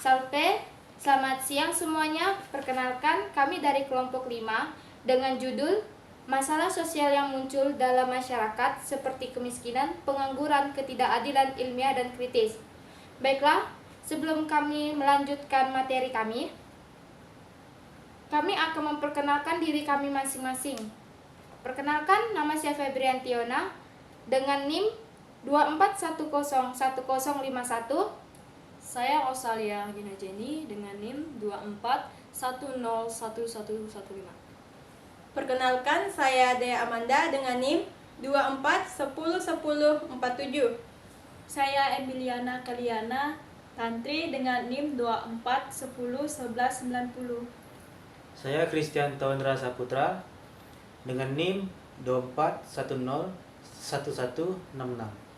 Salve, selamat siang semuanya. Perkenalkan, kami dari kelompok 5 dengan judul Masalah Sosial yang Muncul dalam Masyarakat seperti Kemiskinan, Pengangguran, Ketidakadilan Ilmiah dan Kritis. Baiklah, sebelum kami melanjutkan materi kami akan memperkenalkan diri kami masing-masing. Perkenalkan, nama saya Febriantiona dengan NIM 24101051. Saya Rosalia Gina Jenny dengan NIM 24101115. Perkenalkan, saya Dea Amanda dengan NIM 24101047. Saya Emiliana Kaliana Tantri dengan NIM 24101190. Saya Kristianto Indra Saputra dengan NIM 24101166.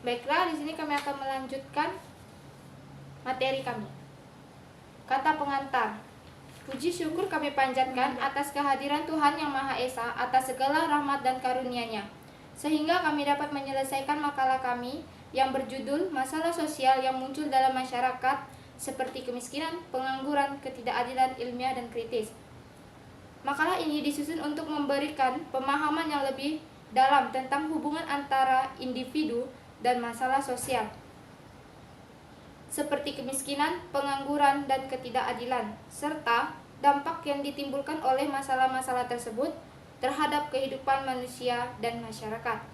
Baiklah, di sini kami akan melanjutkan materi kami. Kata pengantar. Puji syukur kami panjatkan atas kehadiran Tuhan Yang Maha Esa atas segala rahmat dan karunia-Nya, sehingga kami dapat menyelesaikan makalah kami yang berjudul Masalah Sosial yang Muncul dalam Masyarakat seperti Kemiskinan, Pengangguran, Ketidakadilan Ilmiah dan Kritis. Makalah ini disusun untuk memberikan pemahaman yang lebih dalam tentang hubungan antara individu dan masalah sosial seperti kemiskinan, pengangguran, dan ketidakadilan, serta dampak yang ditimbulkan oleh masalah-masalah tersebut terhadap kehidupan manusia dan masyarakat.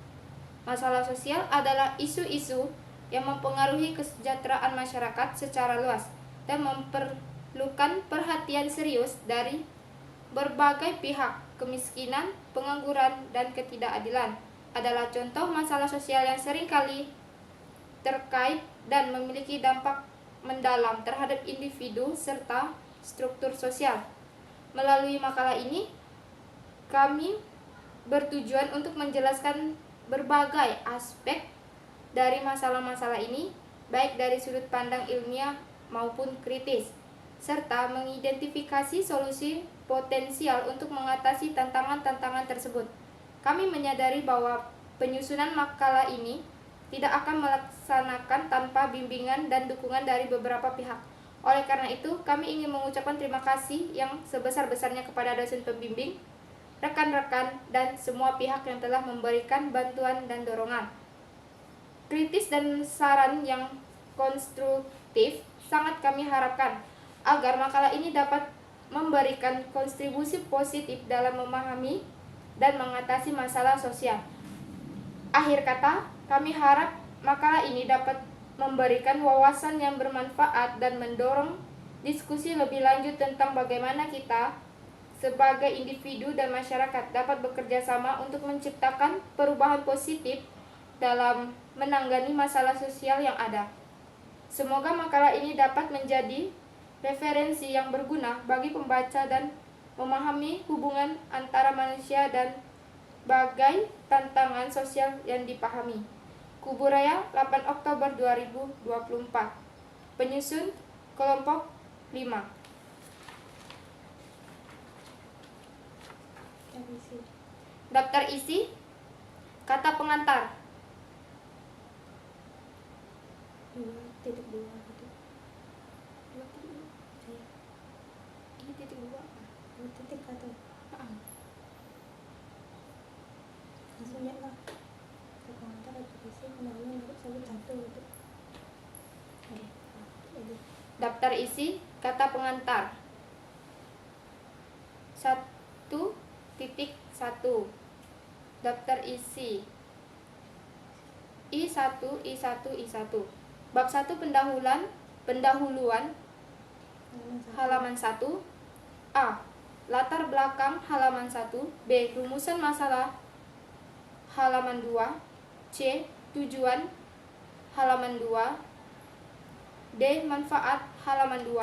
Masalah sosial adalah isu-isu yang mempengaruhi kesejahteraan masyarakat secara luas dan memerlukan perhatian serius dari berbagai pihak. Kemiskinan, pengangguran, dan ketidakadilan adalah contoh masalah sosial yang seringkali terkait dan memiliki dampak mendalam terhadap individu serta struktur sosial. Melalui makalah ini, kami bertujuan untuk menjelaskan berbagai aspek dari masalah-masalah ini, baik dari sudut pandang ilmiah maupun kritis, serta mengidentifikasi solusi potensial untuk mengatasi tantangan-tantangan tersebut. Kami menyadari bahwa penyusunan makalah ini tidak akan melaksanakan tanpa bimbingan dan dukungan dari beberapa pihak. Oleh karena itu, kami ingin mengucapkan terima kasih yang sebesar-besarnya kepada dosen pembimbing, rekan-rekan, dan semua pihak yang telah memberikan bantuan dan dorongan. Kritis dan saran yang konstruktif sangat kami harapkan agar makalah ini dapat memberikan kontribusi positif dalam memahami dan mengatasi masalah sosial. Akhir kata, kami harap makalah ini dapat memberikan wawasan yang bermanfaat dan mendorong diskusi lebih lanjut tentang bagaimana kita sebagai individu dan masyarakat dapat bekerja sama untuk menciptakan perubahan positif dalam menangani masalah sosial yang ada. Semoga makalah ini dapat menjadi referensi yang berguna bagi pembaca dan memahami hubungan antara manusia dan bagai tantangan sosial yang dipahami. Kuburaya, 8 Oktober 2024. Penyusun kelompok 5. Daftar isi. Kata pengantar. 2.2 Ini titik 2 apa? 2 titik atau langsung ya lah. Pengantar isi pendahuluan baru sebut satu gitu. Daftar isi kata pengantar 1.1. Daftar isi I1 Bab 1 pendahuluan halaman 1. A. Latar belakang halaman 1. B. Rumusan masalah halaman 2. C. Tujuan halaman 2. D. Manfaat halaman 2.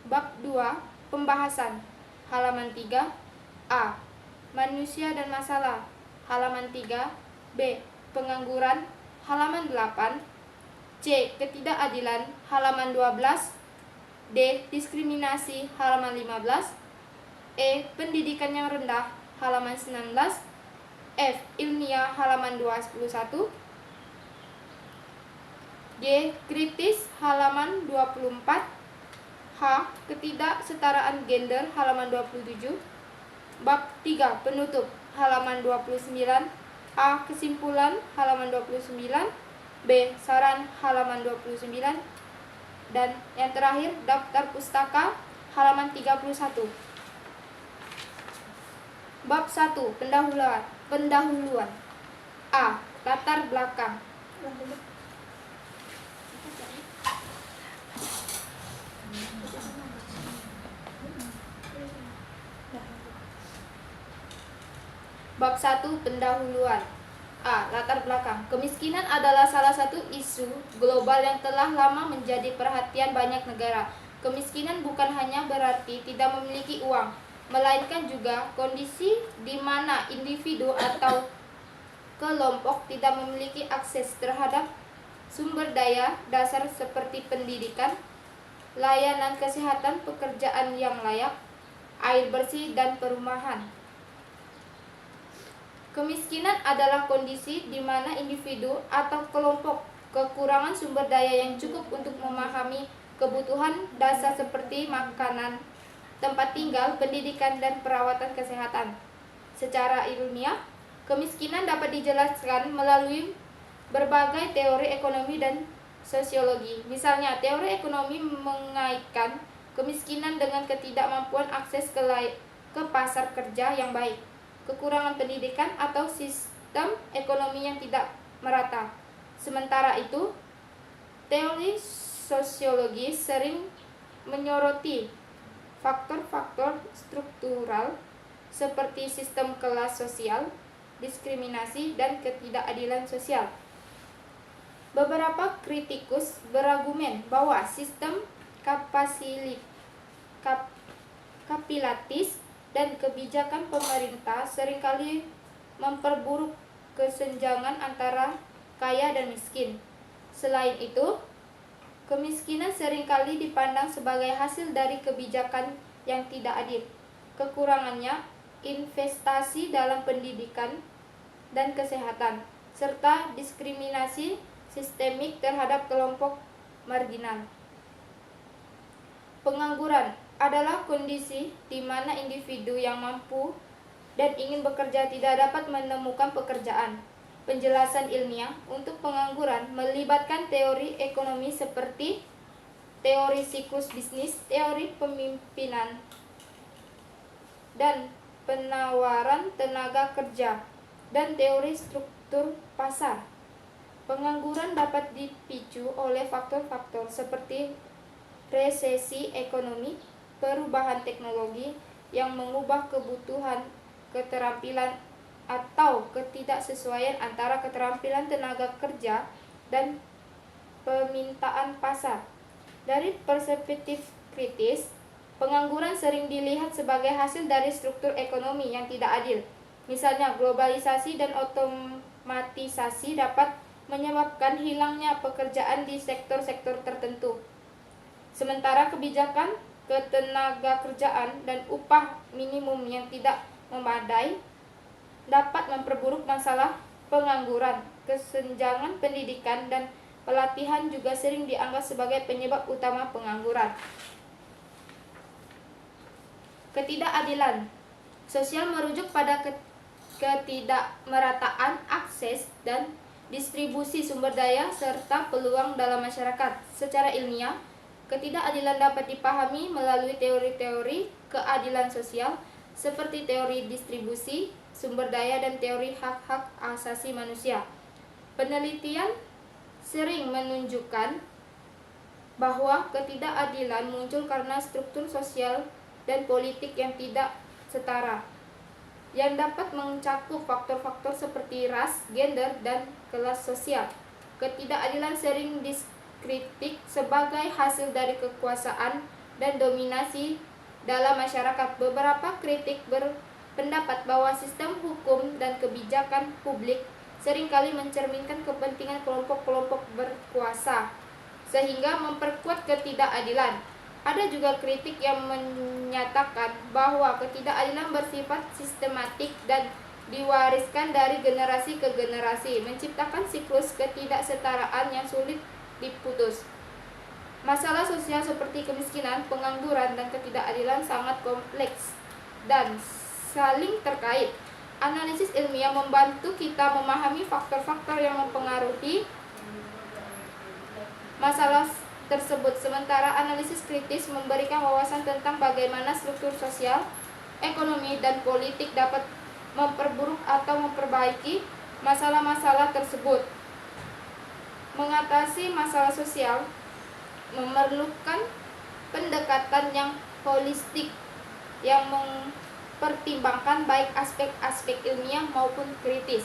Bab 2 pembahasan halaman 3. A. Manusia dan masalah halaman 3. B. Pengangguran halaman 8. C. Ketidakadilan halaman 12. D. Diskriminasi halaman 15. E. Pendidikan yang rendah halaman 19. F. Ilmiah halaman 21. G. Kritis halaman 24. H. Ketidaksetaraan gender halaman 27. Bab 3 penutup halaman 29. A. Kesimpulan halaman 29. B. Saran halaman 29. Dan yang terakhir daftar pustaka halaman 31. Bab 1 pendahuluan. A. Latar belakang. Bab 1 pendahuluan. A. Latar belakang. Kemiskinan adalah salah satu isu global yang telah lama menjadi perhatian banyak negara. Kemiskinan bukan hanya berarti tidak memiliki uang, melainkan juga kondisi di mana individu atau kelompok tidak memiliki akses terhadap sumber daya dasar seperti pendidikan, layanan kesehatan, pekerjaan yang layak, air bersih, dan perumahan. Kemiskinan adalah kondisi di mana individu atau kelompok kekurangan sumber daya yang cukup untuk memahami kebutuhan dasar seperti makanan, tempat tinggal, pendidikan, dan perawatan kesehatan. Secara ilmiah, kemiskinan dapat dijelaskan melalui berbagai teori ekonomi dan sosiologi. Misalnya, teori ekonomi mengaitkan kemiskinan dengan ketidakmampuan akses ke pasar kerja yang baik, kekurangan pendidikan, atau sistem ekonomi yang tidak merata. Sementara itu, teori sosiologi sering menyoroti faktor-faktor struktural seperti sistem kelas sosial, diskriminasi, dan ketidakadilan sosial. Beberapa kritikus berargumen bahwa sistem kapitalistis dan kebijakan pemerintah seringkali memperburuk kesenjangan antara kaya dan miskin. Selain itu, kemiskinan seringkali dipandang sebagai hasil dari kebijakan yang tidak adil, kekurangannya investasi dalam pendidikan dan kesehatan, serta diskriminasi sistemik terhadap kelompok marginal. Pengangguran adalah kondisi di mana individu yang mampu dan ingin bekerja tidak dapat menemukan pekerjaan. Penjelasan ilmiah untuk pengangguran melibatkan teori ekonomi seperti teori siklus bisnis, teori pemimpinan, dan penawaran tenaga kerja, dan teori struktur pasar. Pengangguran dapat dipicu oleh faktor-faktor seperti resesi ekonomi, perubahan teknologi yang mengubah kebutuhan keterampilan atau ketidaksesuaian antara keterampilan tenaga kerja dan permintaan pasar. Dari perspektif kritis, pengangguran sering dilihat sebagai hasil dari struktur ekonomi yang tidak adil. Misalnya, globalisasi dan otomatisasi dapat menyebabkan hilangnya pekerjaan di sektor-sektor tertentu. Sementara kebijakan ketenaga kerjaan dan upah minimum yang tidak memadai dapat memperburuk masalah pengangguran. Kesenjangan pendidikan dan pelatihan juga sering dianggap sebagai penyebab utama pengangguran. Ketidakadilan sosial merujuk pada ketidakmerataan akses dan distribusi sumber daya serta peluang dalam masyarakat. Secara ilmiah, ketidakadilan dapat dipahami melalui teori-teori keadilan sosial seperti teori distribusi sumber daya dan teori hak-hak asasi manusia. Penelitian sering menunjukkan bahwa ketidakadilan muncul karena struktur sosial dan politik yang tidak setara, yang dapat mencakup faktor-faktor seperti ras, gender, dan kelas sosial. Ketidakadilan sering dikritik sebagai hasil dari kekuasaan dan dominasi dalam masyarakat. Beberapa kritik berpendapat bahwa sistem hukum dan kebijakan publik seringkali mencerminkan kepentingan kelompok-kelompok berkuasa, sehingga memperkuat ketidakadilan. Ada juga kritik yang menyatakan bahwa ketidakadilan bersifat sistematik dan diwariskan dari generasi ke generasi, menciptakan siklus ketidaksetaraan yang sulit diputus. Masalah sosial seperti kemiskinan, pengangguran, dan ketidakadilan sangat kompleks dan saling terkait. Analisis ilmiah membantu kita memahami faktor-faktor yang mempengaruhi masalah tersebut, sementara analisis kritis memberikan wawasan tentang bagaimana struktur sosial, ekonomi, dan politik dapat memperburuk atau memperbaiki masalah-masalah tersebut. Mengatasi masalah sosial memerlukan pendekatan yang holistik yang mempertimbangkan baik aspek-aspek ilmiah maupun kritis.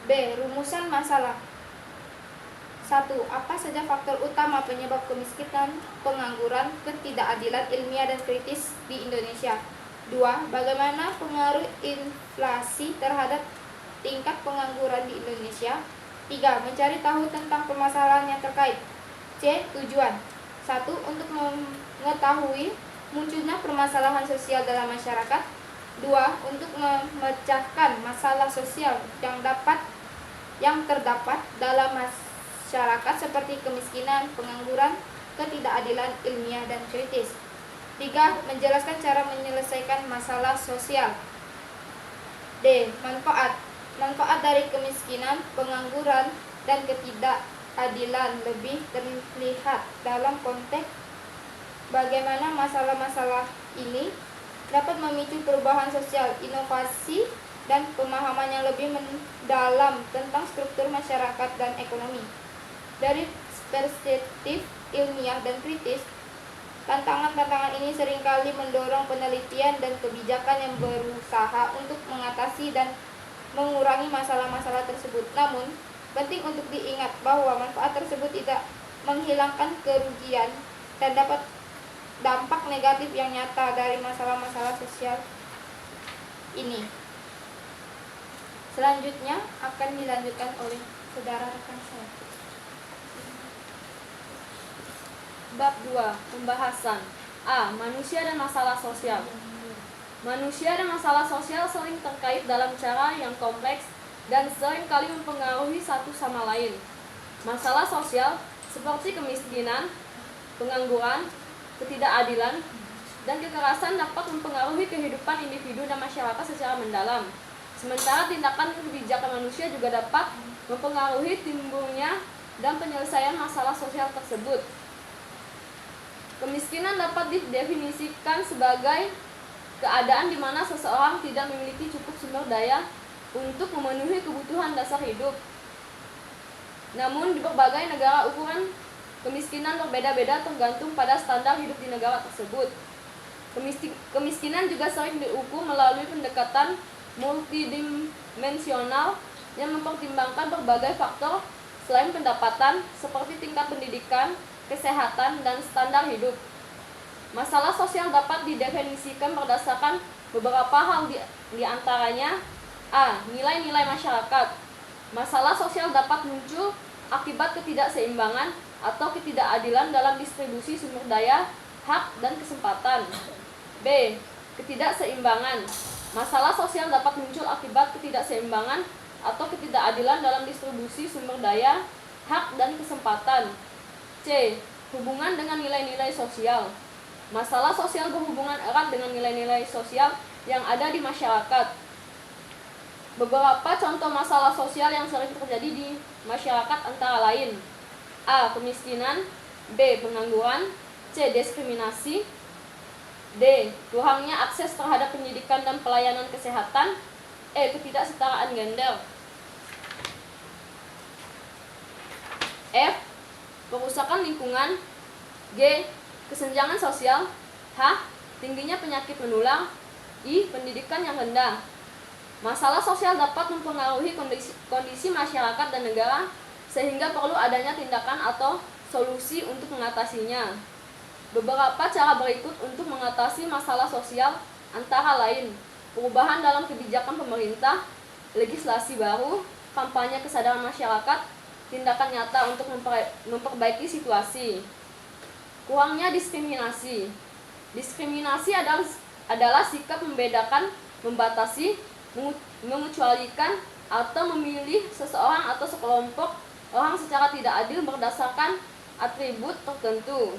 B. Rumusan masalah. 1. Apa saja faktor utama penyebab kemiskinan, pengangguran, ketidakadilan ilmiah dan kritis di Indonesia? 2. Bagaimana pengaruh inflasi terhadap tingkat pengangguran di Indonesia? 3. Mencari tahu tentang permasalahan yang terkait. C. Tujuan. 1. Untuk mengetahui munculnya permasalahan sosial dalam masyarakat. 2. Untuk memecahkan masalah sosial yang terdapat dalam masyarakat seperti kemiskinan, pengangguran, ketidakadilan ilmiah dan kritis. 3. Menjelaskan cara menyelesaikan masalah sosial. D. Manfaat. Manfaat dari kemiskinan, pengangguran, dan ketidakadilan lebih terlihat dalam konteks bagaimana masalah-masalah ini dapat memicu perubahan sosial, inovasi, dan pemahaman yang lebih mendalam tentang struktur masyarakat dan ekonomi. Dari perspektif ilmiah dan kritis, tantangan-tantangan ini seringkali mendorong penelitian dan kebijakan yang berusaha untuk mengatasi dan mengurangi masalah-masalah tersebut. Namun, penting untuk diingat bahwa manfaat tersebut tidak menghilangkan kerugian dan dapat dampak negatif yang nyata dari masalah-masalah sosial ini. Selanjutnya akan dilanjutkan oleh saudara rekan saya. Bab 2. Pembahasan. A. Manusia dan masalah sosial. Manusia dan masalah sosial sering terkait dalam cara yang kompleks dan sering kali mempengaruhi satu sama lain. Masalah sosial seperti kemiskinan, pengangguran, ketidakadilan, dan kekerasan dapat mempengaruhi kehidupan individu dan masyarakat secara mendalam. Sementara tindakan kebijakan manusia juga dapat mempengaruhi timbulnya dan penyelesaian masalah sosial tersebut. Kemiskinan dapat didefinisikan sebagai keadaan di mana seseorang tidak memiliki cukup sumber daya untuk memenuhi kebutuhan dasar hidup. Namun di berbagai negara ukuran kemiskinan berbeda-beda tergantung pada standar hidup di negara tersebut. Kemiskinan juga sering diukur melalui pendekatan multidimensional yang mempertimbangkan berbagai faktor selain pendapatan seperti tingkat pendidikan, kesehatan, dan standar hidup. Masalah sosial dapat didefinisikan berdasarkan beberapa hal di antaranya. A. Nilai-nilai masyarakat. Masalah sosial dapat muncul akibat ketidakseimbangan atau ketidakadilan dalam distribusi sumber daya, hak, dan kesempatan. B. Ketidakseimbangan. Masalah sosial dapat muncul akibat ketidakseimbangan atau ketidakadilan dalam distribusi sumber daya, hak, dan kesempatan. C. Hubungan dengan nilai-nilai sosial. Masalah sosial berhubungan erat dengan nilai-nilai sosial yang ada di masyarakat. Beberapa contoh masalah sosial yang sering terjadi di masyarakat antara lain: A. Kemiskinan. B. Pengangguran. C. Diskriminasi. D. Kurangnya akses terhadap pendidikan dan pelayanan kesehatan. E. Ketidaksetaraan gender. F. Kerusakan lingkungan. G. Kesenjangan sosial. H. Tingginya penyakit menular. I. Pendidikan yang rendah. Masalah sosial dapat mempengaruhi kondisi masyarakat dan negara sehingga perlu adanya tindakan atau solusi untuk mengatasinya. Beberapa cara berikut untuk mengatasi masalah sosial antara lain: perubahan dalam kebijakan pemerintah, legislasi baru, kampanye kesadaran masyarakat, tindakan nyata untuk memperbaiki situasi. Kurangnya diskriminasi. Diskriminasi adalah sikap membedakan, membatasi, mengecualikan, atau memilih seseorang atau sekelompok orang secara tidak adil berdasarkan atribut tertentu.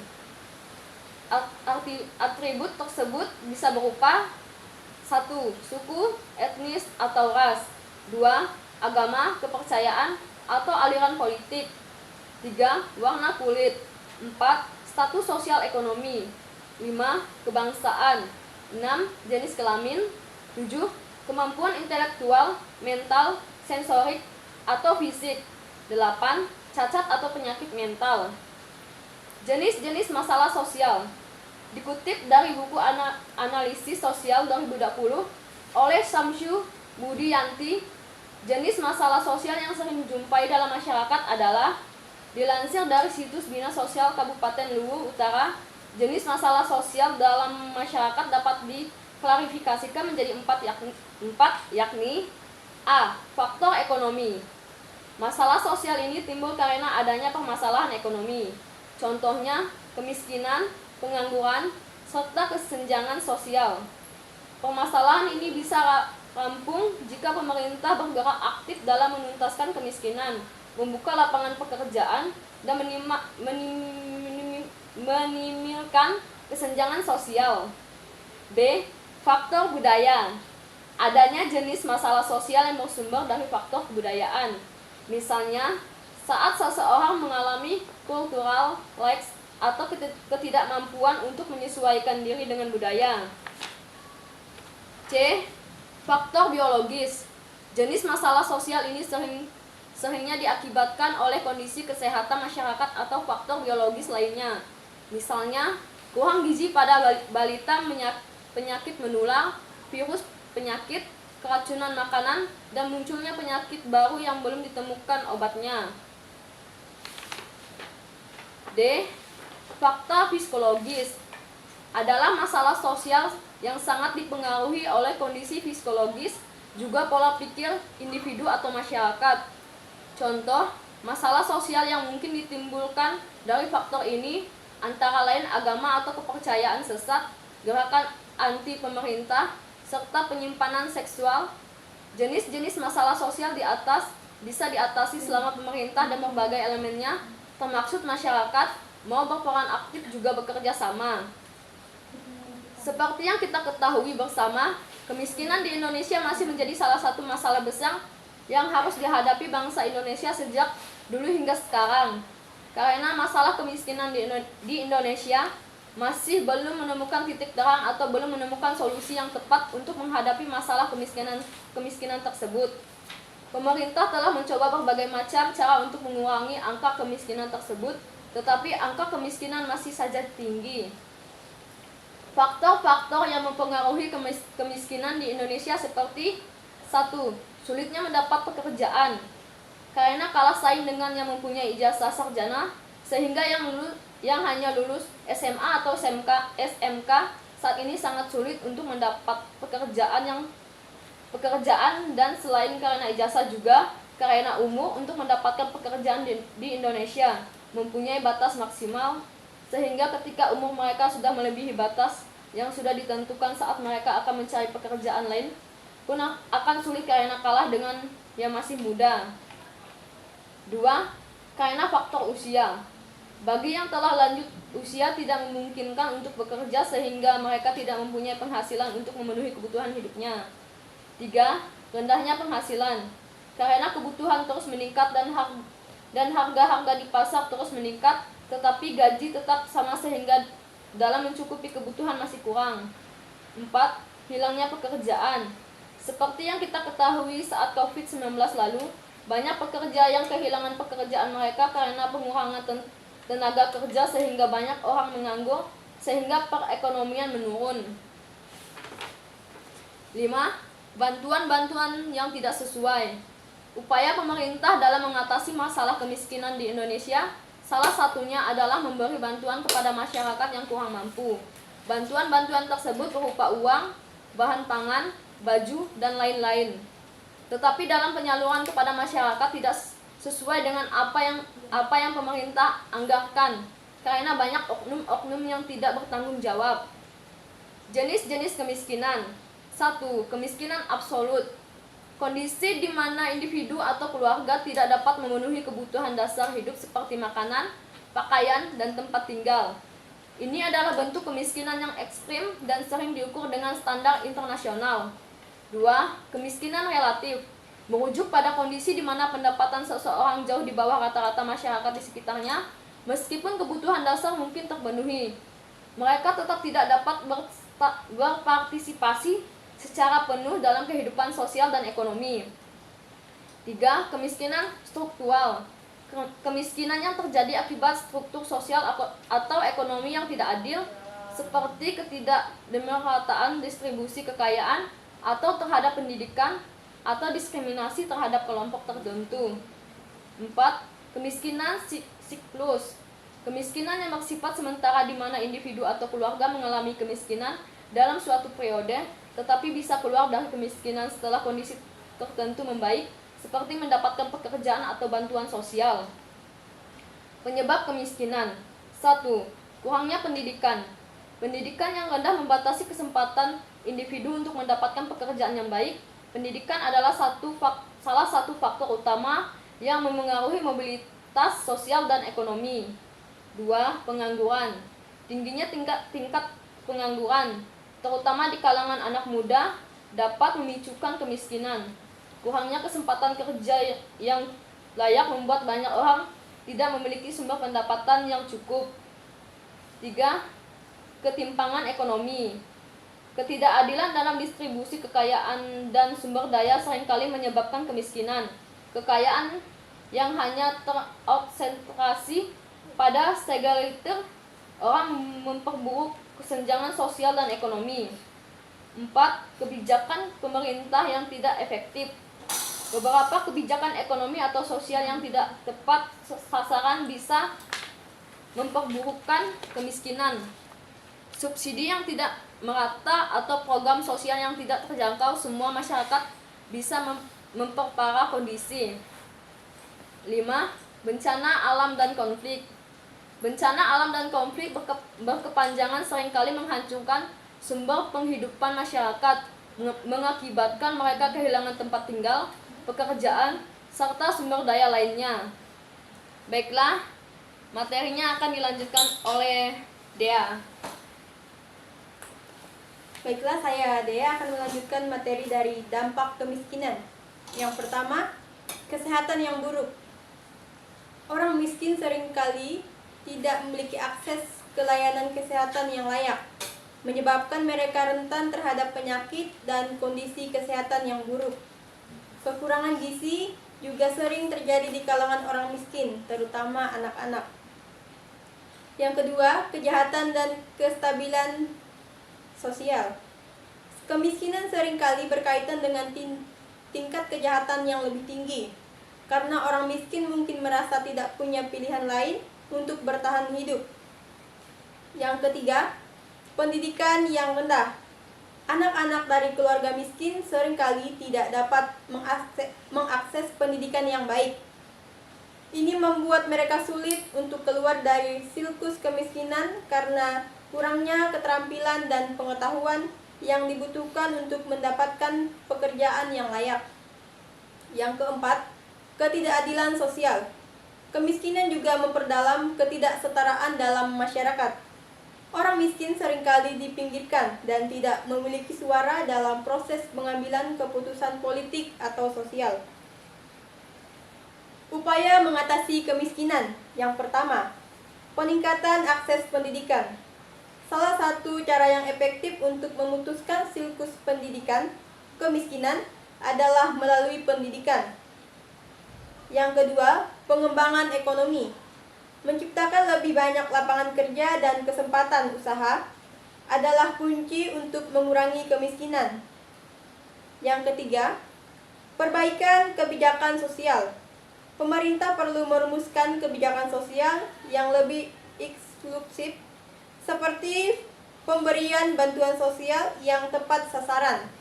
Atribut tersebut bisa berupa 1. Suku, etnis, atau ras. 2. Agama, kepercayaan, atau aliran politik. 3. Warna kulit. 4. Status sosial ekonomi. 5. Kebangsaan. 6. Jenis kelamin. 7. Kemampuan intelektual, mental, sensorik, atau fisik. 8. Cacat atau penyakit mental. Jenis-jenis masalah sosial dikutip dari buku Analisis Sosial 2020 oleh Samsu Budiyanti. Jenis masalah sosial yang sering dijumpai dalam masyarakat adalah, dilansir dari situs Bina Sosial Kabupaten Luwu Utara, jenis masalah sosial dalam masyarakat dapat diklarifikasikan menjadi 4 yakni A. Faktor ekonomi. Masalah sosial ini timbul karena adanya permasalahan ekonomi. Contohnya, kemiskinan, pengangguran, serta kesenjangan sosial. Permasalahan ini bisa rampung jika pemerintah bergerak aktif dalam menuntaskan kemiskinan, membuka lapangan pekerjaan, dan menimilkan kesenjangan sosial. B. Faktor budaya. Adanya jenis masalah sosial yang bersumber dari faktor kebudayaan. Misalnya, saat seseorang mengalami cultural lacks atau ketidakmampuan untuk menyesuaikan diri dengan budaya. C. Faktor biologis. Jenis masalah sosial ini seringnya diakibatkan oleh kondisi kesehatan masyarakat atau faktor biologis lainnya. Misalnya, kurang gizi pada balita, penyakit menular, virus penyakit, keracunan makanan, dan munculnya penyakit baru yang belum ditemukan obatnya. D. Fakta psikologis adalah masalah sosial yang sangat dipengaruhi oleh kondisi psikologis, juga pola pikir individu atau masyarakat. Contoh, masalah sosial yang mungkin ditimbulkan dari faktor ini antara lain agama atau kepercayaan sesat, gerakan anti pemerintah, serta penyimpanan seksual. Jenis-jenis masalah sosial di atas bisa diatasi selama pemerintah dan berbagai elemennya, termaksud masyarakat, mau berperan aktif juga bekerja sama. Seperti yang kita ketahui bersama, kemiskinan di Indonesia masih menjadi salah satu masalah besar yang harus dihadapi bangsa Indonesia sejak dulu hingga sekarang. Karena masalah kemiskinan di Indonesia masih belum menemukan titik terang atau belum menemukan solusi yang tepat untuk menghadapi masalah kemiskinan tersebut. Pemerintah telah mencoba berbagai macam cara untuk mengurangi angka kemiskinan tersebut, tetapi angka kemiskinan masih saja tinggi. Faktor-faktor yang mempengaruhi kemiskinan di Indonesia seperti 1. Sulitnya mendapat pekerjaan, karena kalah saing dengan yang mempunyai ijazah sarjana, sehingga yang hanya lulus SMA atau SMK saat ini sangat sulit untuk mendapat pekerjaan dan selain karena ijazah juga karena umur untuk mendapatkan pekerjaan di Indonesia mempunyai batas maksimal, sehingga ketika umur mereka sudah melebihi batas yang sudah ditentukan saat mereka akan mencari pekerjaan lain pun akan sulit karena kalah dengan yang masih muda. 2. Karena faktor usia. Bagi yang telah lanjut usia tidak memungkinkan untuk bekerja sehingga mereka tidak mempunyai penghasilan untuk memenuhi kebutuhan hidupnya. 3. Rendahnya penghasilan. Karena kebutuhan terus meningkat dan harga-harga di pasar terus meningkat, tetapi gaji tetap sama sehingga dalam mencukupi kebutuhan masih kurang. 4. Hilangnya pekerjaan. Seperti yang kita ketahui saat COVID-19 lalu, banyak pekerja yang kehilangan pekerjaan mereka karena pengurangan tenaga kerja sehingga banyak orang menganggur sehingga perekonomian menurun. 5. Bantuan-bantuan yang tidak sesuai. Upaya pemerintah dalam mengatasi masalah kemiskinan di Indonesia salah satunya adalah memberi bantuan kepada masyarakat yang kurang mampu. Bantuan-bantuan tersebut berupa uang, bahan pangan, baju, dan lain-lain. Tetapi dalam penyaluran kepada masyarakat tidak sesuai dengan apa yang pemerintah anggarkan, karena banyak oknum-oknum yang tidak bertanggung jawab. Jenis-jenis kemiskinan. 1. Kemiskinan absolut. kondisi di mana individu atau keluarga tidak dapat memenuhi kebutuhan dasar hidup seperti makanan, pakaian, dan tempat tinggal. Ini adalah bentuk kemiskinan yang ekstrim dan sering diukur dengan standar internasional. 2. Kemiskinan relatif merujuk pada kondisi di mana pendapatan seseorang jauh di bawah rata-rata masyarakat di sekitarnya, meskipun kebutuhan dasar mungkin terpenuhi. Mereka tetap tidak dapat berpartisipasi secara penuh dalam kehidupan sosial dan ekonomi. 3. Kemiskinan struktural. Kemiskinan yang terjadi akibat struktur sosial atau ekonomi yang tidak adil, seperti ketidakmerataan distribusi kekayaan atau terhadap pendidikan, atau diskriminasi terhadap kelompok tertentu. 4. Kemiskinan siklus. Kemiskinan yang bersifat sementara di mana individu atau keluarga mengalami kemiskinan dalam suatu periode, tetapi bisa keluar dari kemiskinan setelah kondisi tertentu membaik, seperti mendapatkan pekerjaan atau bantuan sosial. Penyebab kemiskinan. 1. Kurangnya pendidikan. Pendidikan yang rendah membatasi kesempatan individu untuk mendapatkan pekerjaan yang baik. Pendidikan adalah salah satu faktor utama yang memengaruhi mobilitas sosial dan ekonomi. 2. Pengangguran. Tingginya tingkat pengangguran, terutama di kalangan anak muda, dapat memicukan kemiskinan. Kurangnya kesempatan kerja yang layak membuat banyak orang tidak memiliki sumber pendapatan yang cukup. 3. Ketimpangan ekonomi. Ketidakadilan dalam distribusi kekayaan dan sumber daya seringkali menyebabkan kemiskinan. Kekayaan yang hanya terkonsentrasi pada segelintir orang memperburuk kesenjangan sosial dan ekonomi. 4. Kebijakan pemerintah yang tidak efektif. Beberapa kebijakan ekonomi atau sosial yang tidak tepat sasaran bisa memperburukkan kemiskinan. Subsidi yang tidak merata atau program sosial yang tidak terjangkau semua masyarakat bisa memperparah kondisi. 5. Bencana alam dan konflik. Bencana alam dan konflik berkepanjangan seringkali menghancurkan sumber penghidupan masyarakat, mengakibatkan mereka kehilangan tempat tinggal, pekerjaan, serta sumber daya lainnya. Baiklah, materinya akan dilanjutkan oleh Dea. Baiklah, saya Dea akan melanjutkan materi dari dampak kemiskinan. Yang pertama, kesehatan yang buruk. Orang miskin seringkali tidak memiliki akses ke layanan kesehatan yang layak, menyebabkan mereka rentan terhadap penyakit dan kondisi kesehatan yang buruk. Kekurangan gizi juga sering terjadi di kalangan orang miskin, terutama anak-anak. Yang kedua, kejahatan dan kestabilan sosial. Kemiskinan seringkali berkaitan dengan tingkat kejahatan yang lebih tinggi, karena orang miskin mungkin merasa tidak punya pilihan lain untuk bertahan hidup. Yang ketiga, pendidikan yang rendah. Anak-anak dari keluarga miskin seringkali tidak dapat mengakses pendidikan yang baik. Ini membuat mereka sulit untuk keluar dari siklus kemiskinan karena kurangnya keterampilan dan pengetahuan yang dibutuhkan untuk mendapatkan pekerjaan yang layak. Yang keempat, ketidakadilan sosial. Kemiskinan juga memperdalam ketidaksetaraan dalam masyarakat. Orang miskin seringkali dipinggirkan dan tidak memiliki suara dalam proses pengambilan keputusan politik atau sosial. Upaya mengatasi kemiskinan. Yang pertama, peningkatan akses pendidikan. Salah satu cara yang efektif untuk memutuskan siklus pendidikan kemiskinan adalah melalui pendidikan. Yang kedua, pengembangan ekonomi. Menciptakan lebih banyak lapangan kerja dan kesempatan usaha adalah kunci untuk mengurangi kemiskinan. Yang ketiga, perbaikan kebijakan sosial. Pemerintah perlu merumuskan kebijakan sosial yang lebih inklusif, seperti pemberian bantuan sosial yang tepat sasaran,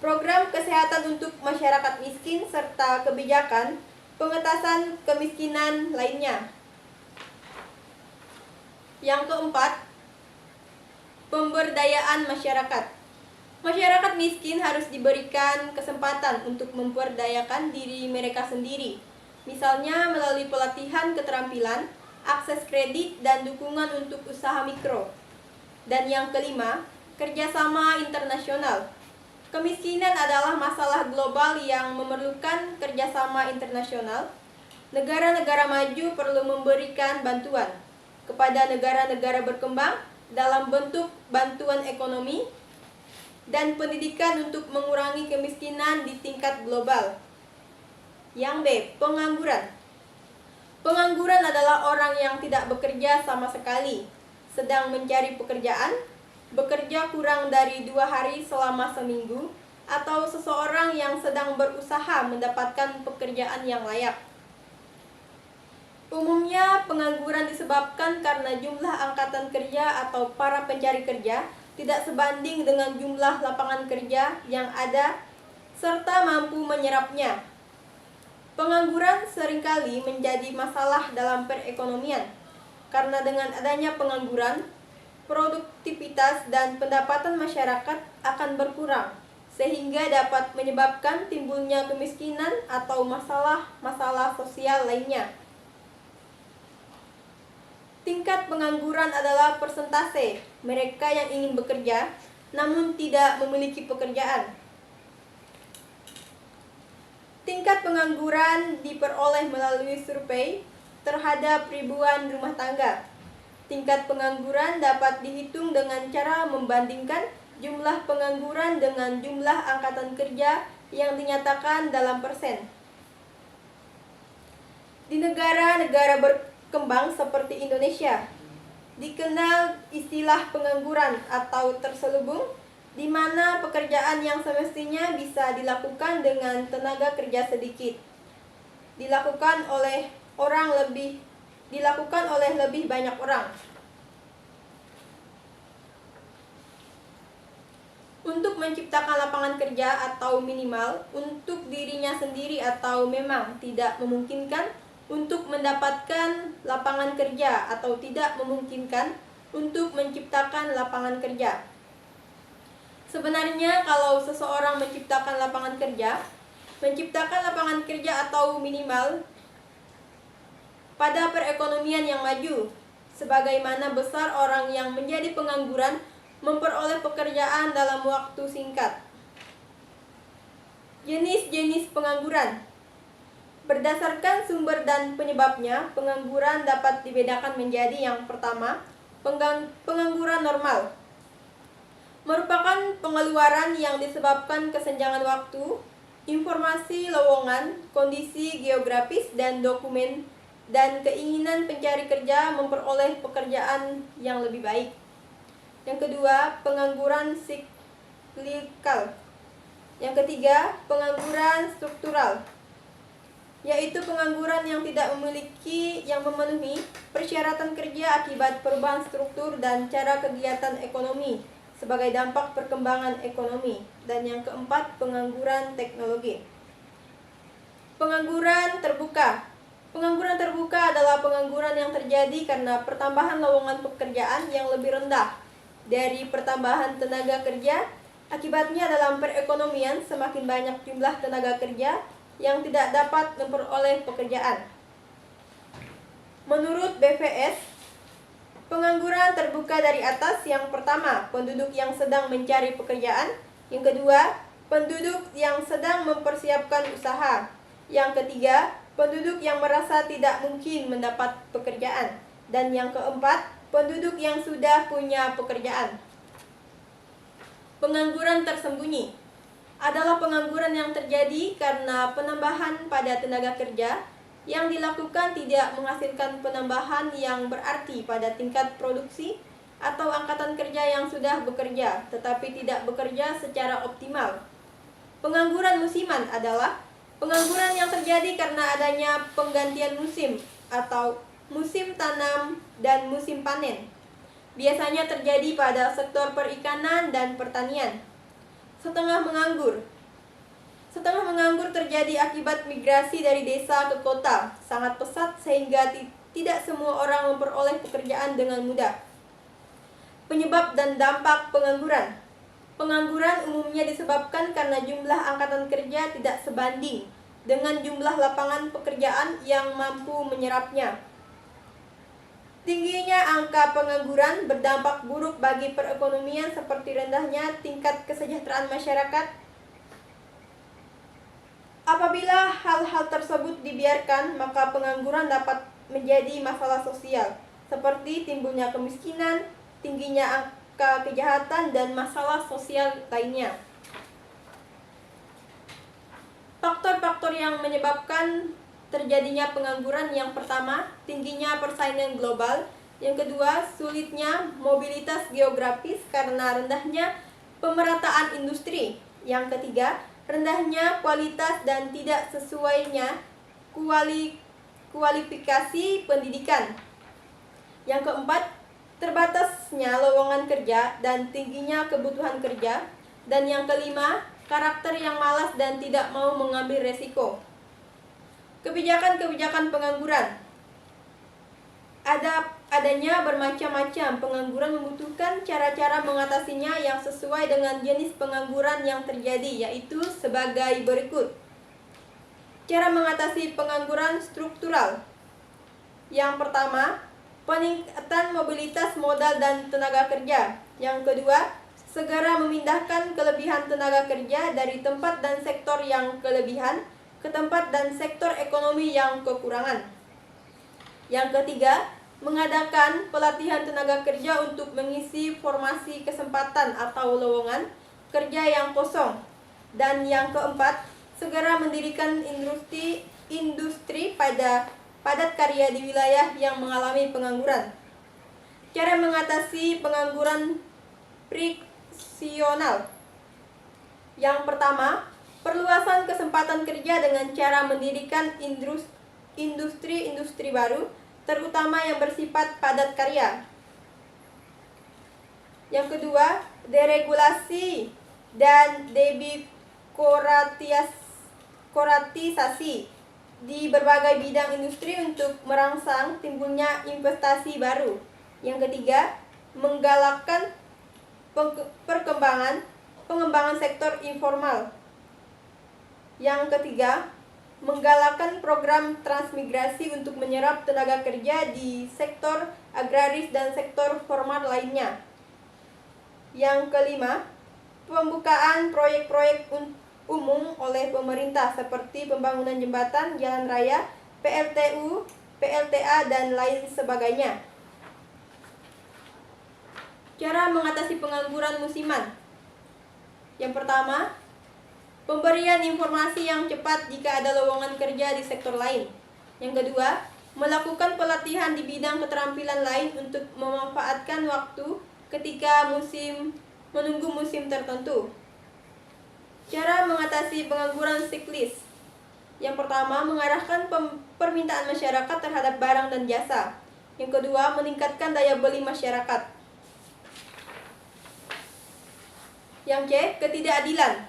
program kesehatan untuk masyarakat miskin, serta kebijakan pengentasan kemiskinan lainnya. Yang keempat, pemberdayaan masyarakat. Masyarakat miskin harus diberikan kesempatan untuk memperdayakan diri mereka sendiri, misalnya melalui pelatihan keterampilan, akses kredit, dan dukungan untuk usaha mikro. Dan yang kelima, kerjasama internasional. Kemiskinan adalah masalah global yang memerlukan kerjasama internasional. Negara-negara maju perlu memberikan bantuan kepada negara-negara berkembang dalam bentuk bantuan ekonomi dan pendidikan untuk mengurangi kemiskinan di tingkat global. Yang B, pengangguran. Pengangguran adalah orang yang tidak bekerja sama sekali, sedang mencari pekerjaan, bekerja kurang dari 2 hari selama seminggu, atau seseorang yang sedang berusaha mendapatkan pekerjaan yang layak. Umumnya, pengangguran disebabkan karena jumlah angkatan kerja atau para pencari kerja tidak sebanding dengan jumlah lapangan kerja yang ada serta mampu menyerapnya. Pengangguran seringkali menjadi masalah dalam perekonomian, karena dengan adanya pengangguran, produktivitas dan pendapatan masyarakat akan berkurang, sehingga dapat menyebabkan timbulnya kemiskinan atau masalah-masalah sosial lainnya. Tingkat pengangguran adalah persentase mereka yang ingin bekerja namun tidak memiliki pekerjaan. Tingkat pengangguran diperoleh melalui survei terhadap ribuan rumah tangga. Tingkat pengangguran dapat dihitung dengan cara membandingkan jumlah pengangguran dengan jumlah angkatan kerja yang dinyatakan dalam persen. Di negara-negara berkembang seperti Indonesia, dikenal istilah pengangguran atau terselubung, di mana pekerjaan yang semestinya bisa dilakukan dengan tenaga kerja sedikit dilakukan oleh lebih banyak orang. Untuk menciptakan lapangan kerja atau minimal untuk dirinya sendiri atau memang tidak memungkinkan untuk mendapatkan lapangan kerja atau tidak memungkinkan untuk menciptakan lapangan kerja. Sebenarnya kalau seseorang menciptakan lapangan kerja atau minimal pada perekonomian yang maju, sebagaimana besar orang yang menjadi pengangguran memperoleh pekerjaan dalam waktu singkat. Jenis-jenis pengangguran. Berdasarkan sumber dan penyebabnya, pengangguran dapat dibedakan menjadi yang pertama, pengangguran normal. Merupakan pengeluaran yang disebabkan kesenjangan waktu, informasi lowongan, kondisi geografis dan dokumen, dan keinginan pencari kerja memperoleh pekerjaan yang lebih baik. Yang kedua, pengangguran siklikal. Yang ketiga, pengangguran struktural, yaitu pengangguran yang tidak memenuhi persyaratan kerja akibat perubahan struktur dan cara kegiatan ekonomi sebagai dampak perkembangan ekonomi. Dan yang keempat, pengangguran teknologi. Pengangguran terbuka. Pengangguran terbuka adalah pengangguran yang terjadi karena pertambahan lowongan pekerjaan yang lebih rendah dari pertambahan tenaga kerja. Akibatnya dalam perekonomian semakin banyak jumlah tenaga kerja yang tidak dapat memperoleh pekerjaan. Menurut BVS, pengangguran terbuka dari atas: yang pertama, penduduk yang sedang mencari pekerjaan; yang kedua, penduduk yang sedang mempersiapkan usaha; yang ketiga, penduduk yang merasa tidak mungkin mendapat pekerjaan; dan yang keempat, penduduk yang sudah punya pekerjaan. Pengangguran tersembunyi adalah pengangguran yang terjadi karena penambahan pada tenaga kerja yang dilakukan tidak menghasilkan penambahan yang berarti pada tingkat produksi atau angkatan kerja yang sudah bekerja tetapi tidak bekerja secara optimal. Pengangguran musiman adalah pengangguran yang terjadi karena adanya penggantian musim atau musim tanam dan musim panen. Biasanya terjadi pada sektor perikanan dan pertanian. Setengah menganggur. Setengah menganggur terjadi akibat migrasi dari desa ke kota sangat pesat sehingga tidak semua orang memperoleh pekerjaan dengan mudah. Penyebab dan dampak pengangguran. Pengangguran umumnya disebabkan karena jumlah angkatan kerja tidak sebanding dengan jumlah lapangan pekerjaan yang mampu menyerapnya. Tingginya angka pengangguran berdampak buruk bagi perekonomian seperti rendahnya tingkat kesejahteraan masyarakat. Apabila hal-hal tersebut dibiarkan, maka pengangguran dapat menjadi masalah sosial, seperti timbulnya kemiskinan, tingginya angka kejahatan, dan masalah sosial lainnya. Faktor-faktor yang menyebabkan terjadinya pengangguran: yang pertama, tingginya persaingan global. Yang kedua, sulitnya mobilitas geografis karena rendahnya pemerataan industri. Yang ketiga, rendahnya kualitas dan tidak sesuainya kualifikasi pendidikan. Yang keempat, terbatasnya lowongan kerja dan tingginya kebutuhan kerja. Dan yang kelima, karakter yang malas dan tidak mau mengambil resiko. Kebijakan-kebijakan pengangguran. Adanya bermacam-macam. Pengangguran membutuhkan cara-cara mengatasinya yang sesuai dengan jenis pengangguran yang terjadi, yaitu sebagai berikut. Cara mengatasi pengangguran struktural. Yang pertama, peningkatan mobilitas modal dan tenaga kerja. Yang kedua, segera memindahkan kelebihan tenaga kerja dari tempat dan sektor yang kelebihan ke tempat dan sektor ekonomi yang kekurangan. Yang ketiga, mengadakan pelatihan tenaga kerja untuk mengisi formasi kesempatan atau lowongan kerja yang kosong. Dan yang keempat, segera mendirikan industri padat karya di wilayah yang mengalami pengangguran. Cara mengatasi pengangguran friksional. Yang pertama, perluasan kesempatan kerja dengan cara mendirikan industri baru, terutama yang bersifat padat karya. Yang kedua, deregulasi dan debirokratisasi di berbagai bidang industri untuk merangsang timbulnya investasi baru. Yang ketiga, menggalakkan pengembangan sektor informal. Yang ketiga, menggalakkan program transmigrasi untuk menyerap tenaga kerja di sektor agraris dan sektor formal lainnya. Yang kelima, pembukaan proyek-proyek umum oleh pemerintah seperti pembangunan jembatan, jalan raya, PLTU, PLTA, dan lain sebagainya. Cara mengatasi pengangguran musiman. Yang pertama, pemberian informasi yang cepat jika ada lowongan kerja di sektor lain. Yang kedua, melakukan pelatihan di bidang keterampilan lain untuk memanfaatkan waktu ketika menunggu musim tertentu. Cara mengatasi pengangguran siklis. Yang pertama, mengarahkan permintaan masyarakat terhadap barang dan jasa. Yang kedua, meningkatkan daya beli masyarakat. Yang C, ketidakadilan.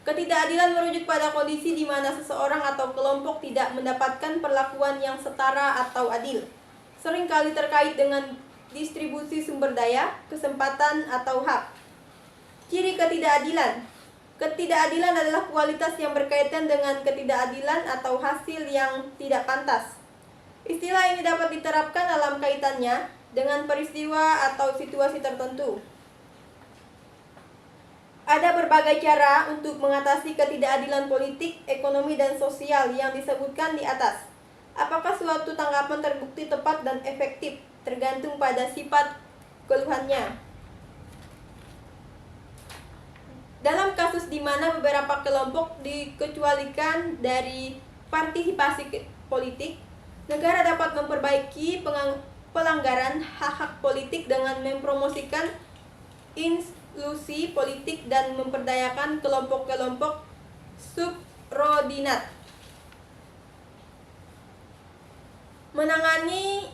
Ketidakadilan merujuk pada kondisi di mana seseorang atau kelompok tidak mendapatkan perlakuan yang setara atau adil. Seringkali terkait dengan distribusi sumber daya, kesempatan, atau hak. Ciri ketidakadilan. Ketidakadilan adalah kualitas yang berkaitan dengan ketidakadilan atau hasil yang tidak pantas. Istilah ini dapat diterapkan dalam kaitannya dengan peristiwa atau situasi tertentu. Ada berbagai cara untuk mengatasi ketidakadilan politik, ekonomi, dan sosial yang disebutkan di atas. Apakah suatu tanggapan terbukti tepat dan efektif, tergantung pada sifat keluhannya. Dalam kasus di mana beberapa kelompok dikecualikan dari partisipasi politik, negara dapat memperbaiki pelanggaran hak-hak politik dengan mempromosikan inklusi politik dan memperdayakan kelompok-kelompok subordinat. Menangani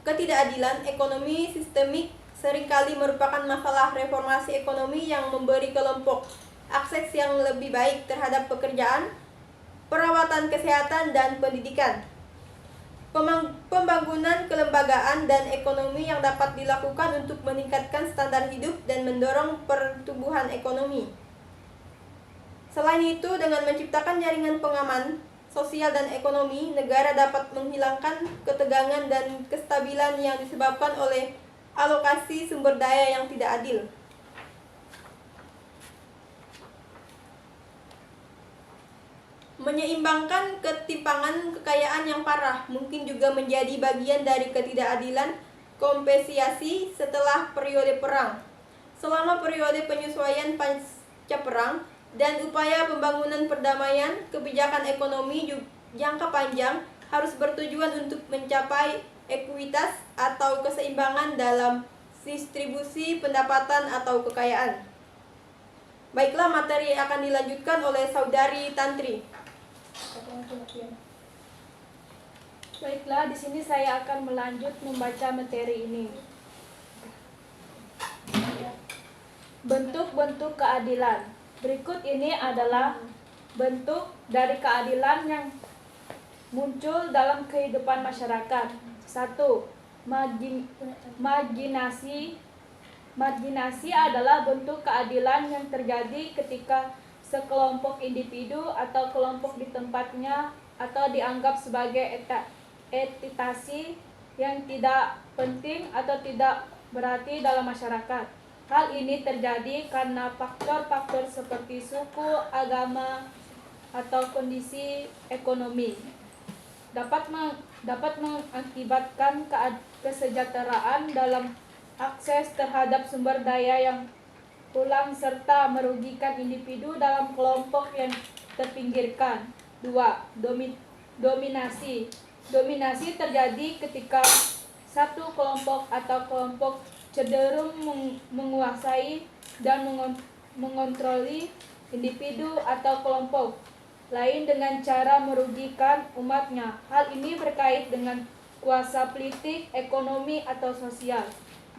ketidakadilan ekonomi sistemik seringkali merupakan masalah reformasi ekonomi yang memberi kelompok akses yang lebih baik terhadap pekerjaan, perawatan kesehatan, dan pendidikan. Pembangunan kelembagaan dan ekonomi yang dapat dilakukan untuk meningkatkan standar hidup dan mendorong pertumbuhan ekonomi. Selain itu, dengan menciptakan jaringan pengaman sosial dan ekonomi, negara dapat menghilangkan ketegangan dan kestabilan yang disebabkan oleh alokasi sumber daya yang tidak adil. Menyeimbangkan ketimpangan kekayaan yang parah mungkin juga menjadi bagian dari ketidakadilan kompensasi setelah periode perang. Selama periode penyesuaian pasca perang dan upaya pembangunan perdamaian, kebijakan ekonomi jangka panjang harus bertujuan untuk mencapai ekuitas atau keseimbangan dalam distribusi pendapatan atau kekayaan. Baiklah, materi akan dilanjutkan oleh Saudari Tantri. Baiklah, di sini saya akan melanjut membaca materi ini. Bentuk-bentuk keadilan. Berikut ini adalah bentuk dari keadilan yang muncul dalam kehidupan masyarakat. 1. Marginasi. Marginasi adalah bentuk keadilan yang terjadi ketika sekelompok individu atau kelompok di tempatnya atau dianggap sebagai entitas yang tidak penting atau tidak berarti dalam masyarakat. Hal ini terjadi karena faktor-faktor seperti suku, agama, atau kondisi ekonomi dapat mengakibatkan kesejahteraan dalam akses terhadap sumber daya yang pulang serta merugikan individu dalam kelompok yang terpinggirkan. 2. Dominasi. Dominasi terjadi ketika satu kelompok atau kelompok cenderung menguasai dan mengontroli individu atau kelompok lain dengan cara merugikan umatnya. Hal ini berkait dengan kuasa politik, ekonomi, atau sosial.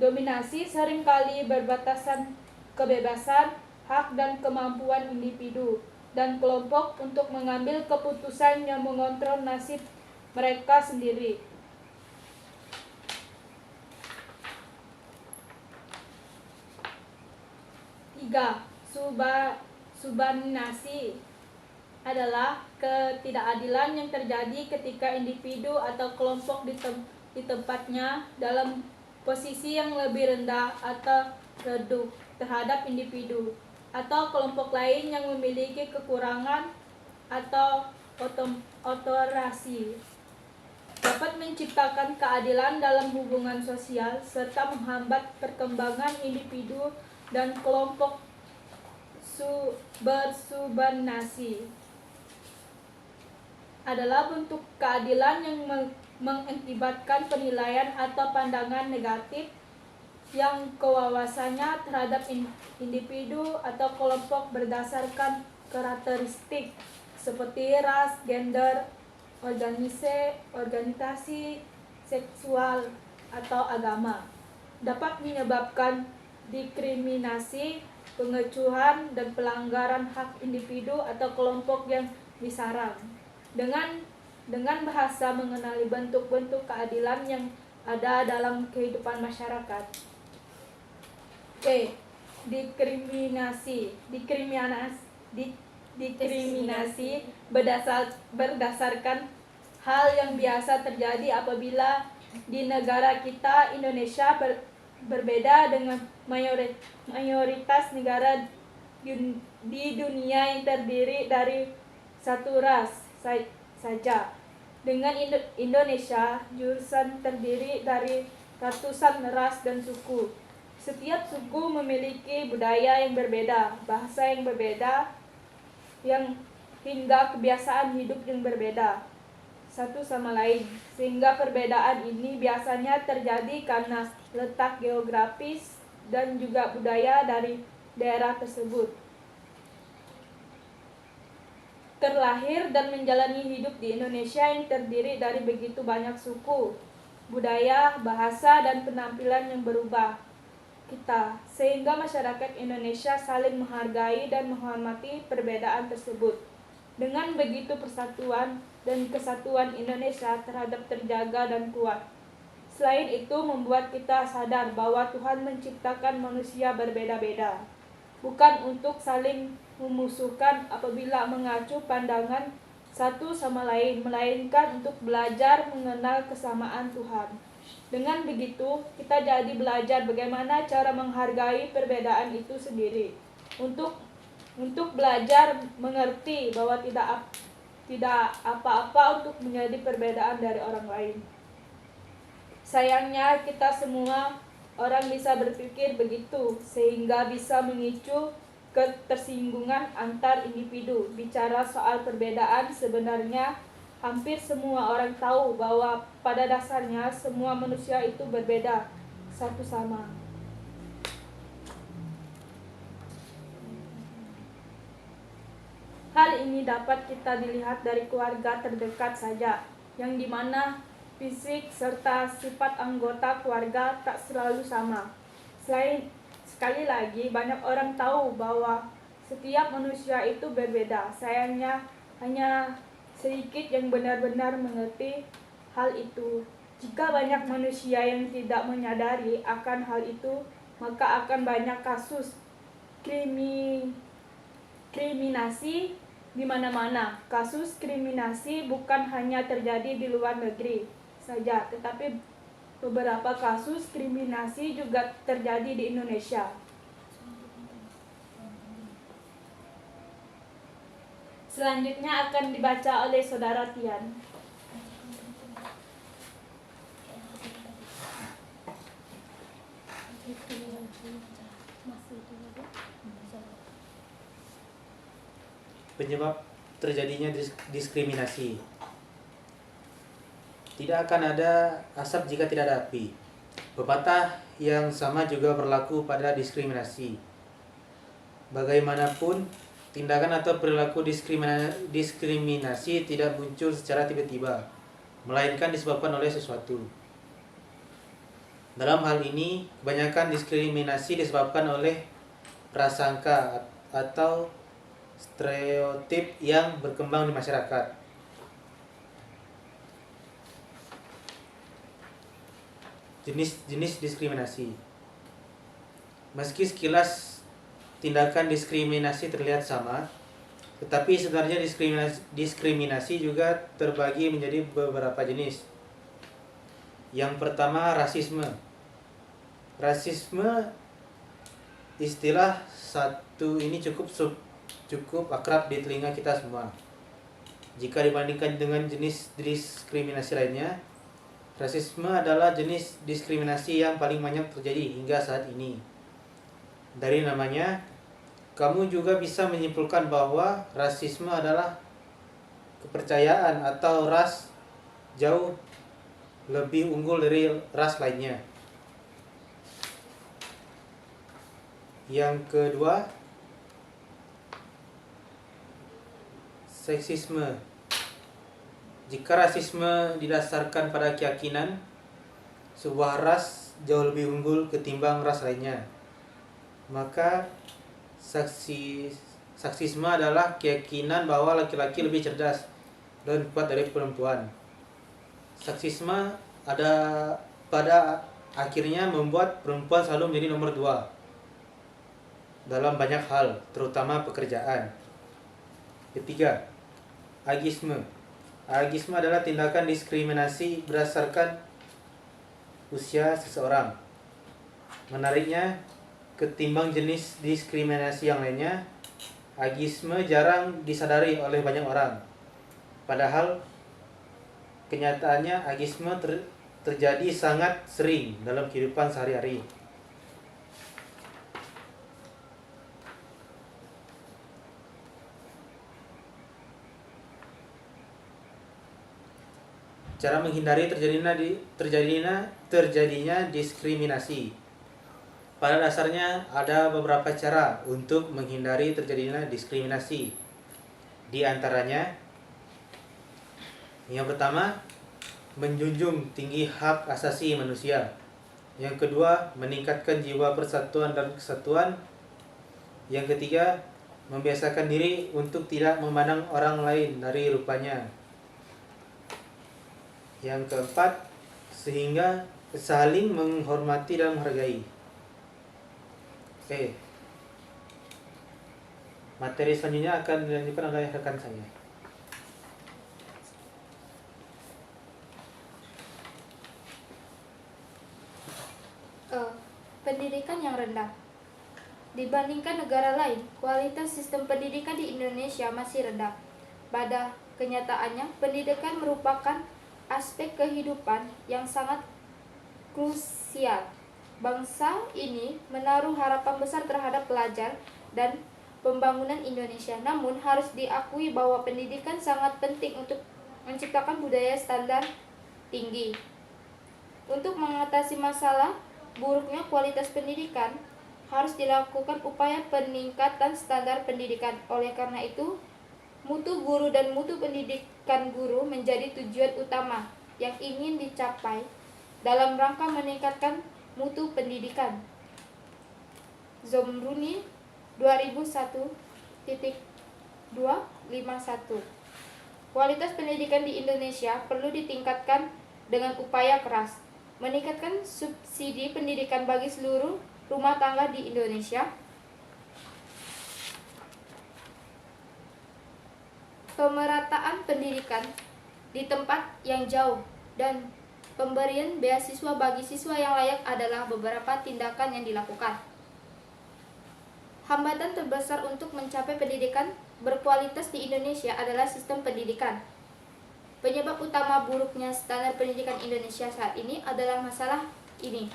Dominasi seringkali berbatasan kebebasan, hak dan kemampuan individu dan kelompok untuk mengambil keputusan yang mengontrol nasib mereka sendiri. 3. Subordinasi adalah ketidakadilan yang terjadi ketika individu atau kelompok di tempatnya dalam posisi yang lebih rendah atau redup terhadap individu atau kelompok lain yang memiliki kekurangan atau otorasi, dapat menciptakan keadilan dalam hubungan sosial serta menghambat perkembangan individu dan kelompok bersubordinasi. Adalah bentuk keadilan yang mengakibatkan penilaian atau pandangan negatif yang kewawasannya terhadap individu atau kelompok berdasarkan karakteristik seperti ras, gender, organisasi seksual, atau agama, dapat menyebabkan diskriminasi, pengecualian, dan pelanggaran hak individu atau kelompok yang diserang. Dengan bahasa mengenali bentuk-bentuk keadilan yang ada dalam kehidupan masyarakat. Diskriminasi berdasarkan hal yang biasa terjadi apabila di negara kita Indonesia berbeda dengan mayoritas negara di dunia yang terdiri dari satu ras saja. Dengan Indonesia, jurusan terdiri dari ratusan ras dan suku. Setiap suku memiliki budaya yang berbeda, bahasa yang berbeda, hingga kebiasaan hidup yang berbeda satu sama lain, sehingga perbedaan ini biasanya terjadi karena letak geografis dan juga budaya dari daerah tersebut. Terlahir dan menjalani hidup di Indonesia yang terdiri dari begitu banyak suku, budaya, bahasa, dan penampilan yang berubah sehingga masyarakat Indonesia saling menghargai dan menghormati perbedaan tersebut. Dengan begitu persatuan dan kesatuan Indonesia terhadap terjaga dan kuat. Selain itu membuat kita sadar bahwa Tuhan menciptakan manusia berbeda-beda, bukan untuk saling memusuhkan apabila mengacu pandangan satu sama lain, melainkan untuk belajar mengenal kesamaan Tuhan. Dengan begitu, kita jadi belajar bagaimana cara menghargai perbedaan itu sendiri. Untuk belajar mengerti bahwa tidak apa-apa untuk menjadi perbedaan dari orang lain. Sayangnya kita semua orang bisa berpikir begitu, sehingga bisa memicu ketersinggungan antar individu. Bicara soal perbedaan, sebenarnya hampir semua orang tahu bahwa pada dasarnya semua manusia itu berbeda satu sama. Hal ini dapat kita dilihat dari keluarga terdekat saja, yang dimana fisik serta sifat anggota keluarga tak selalu sama. Sekali lagi, banyak orang tahu bahwa setiap manusia itu berbeda. Sayangnya, hanya sedikit yang benar-benar mengerti hal itu. Jika banyak manusia yang tidak menyadari akan hal itu, maka akan banyak kasus kriminasi di mana-mana. Kasus kriminasi bukan hanya terjadi di luar negeri saja, tetapi beberapa kasus kriminasi juga terjadi di Indonesia. Selanjutnya akan dibaca oleh Saudara Tian. Penyebab terjadinya diskriminasi. Tidak akan ada asap jika tidak ada api. Pepatah yang sama juga berlaku pada diskriminasi. Bagaimanapun, tindakan atau perilaku diskriminasi tidak muncul secara tiba-tiba, melainkan disebabkan oleh sesuatu. Dalam hal ini, kebanyakan diskriminasi disebabkan oleh prasangka atau stereotip yang berkembang di masyarakat. Jenis diskriminasi. Meski sekilas tindakan diskriminasi terlihat sama, tetapi sebenarnya diskriminasi juga terbagi menjadi beberapa jenis. Yang pertama, rasisme. Rasisme, istilah satu ini cukup akrab di telinga kita semua. Jika dibandingkan dengan jenis diskriminasi lainnya, rasisme adalah jenis diskriminasi yang paling banyak terjadi hingga saat ini. Dari namanya, kamu juga bisa menyimpulkan bahwa rasisme adalah kepercayaan atau ras jauh lebih unggul dari ras lainnya. Yang kedua, seksisme. Jika rasisme didasarkan pada keyakinan sebuah ras jauh lebih unggul ketimbang ras lainnya, maka seksisme adalah keyakinan bahwa laki-laki lebih cerdas dan kuat dari perempuan. Seksisme pada akhirnya membuat perempuan selalu menjadi nomor 2 dalam banyak hal, terutama pekerjaan. Ketiga, agisme. Agisme adalah tindakan diskriminasi berdasarkan usia seseorang. Menariknya, ketimbang jenis diskriminasi yang lainnya, agisme jarang disadari oleh banyak orang. Padahal, kenyataannya agisme terjadi sangat sering dalam kehidupan sehari-hari. Cara menghindari terjadinya diskriminasi. Pada dasarnya ada beberapa cara untuk menghindari terjadinya diskriminasi. Di antaranya, yang pertama, menjunjung tinggi hak asasi manusia. Yang kedua, meningkatkan jiwa persatuan dan kesatuan. Yang ketiga, membiasakan diri untuk tidak memandang orang lain dari rupanya. Yang keempat, sehingga saling menghormati dan menghargai. Oke. Materi selanjutnya akan dilanjutkan oleh rekan saya. Pendidikan yang rendah. Dibandingkan negara lain, kualitas sistem pendidikan di Indonesia masih rendah. Pada kenyataannya, pendidikan merupakan aspek kehidupan yang sangat krusial. Bangsa ini menaruh harapan besar terhadap pelajar dan pembangunan Indonesia. Namun harus diakui bahwa pendidikan sangat penting untuk menciptakan budaya standar tinggi. Untuk mengatasi masalah buruknya kualitas pendidikan, harus dilakukan upaya peningkatan standar pendidikan. Oleh karena itu, mutu guru dan mutu pendidikan guru menjadi tujuan utama yang ingin dicapai dalam rangka meningkatkan mutu pendidikan. Zomruni 2001.251. Kualitas pendidikan di Indonesia perlu ditingkatkan dengan upaya keras. Meningkatkan subsidi pendidikan bagi seluruh rumah tangga di Indonesia. Pemerataan pendidikan di tempat yang jauh dan pemberian beasiswa bagi siswa yang layak adalah beberapa tindakan yang dilakukan. Hambatan terbesar untuk mencapai pendidikan berkualitas di Indonesia adalah sistem pendidikan. Penyebab utama buruknya standar pendidikan Indonesia saat ini adalah masalah ini.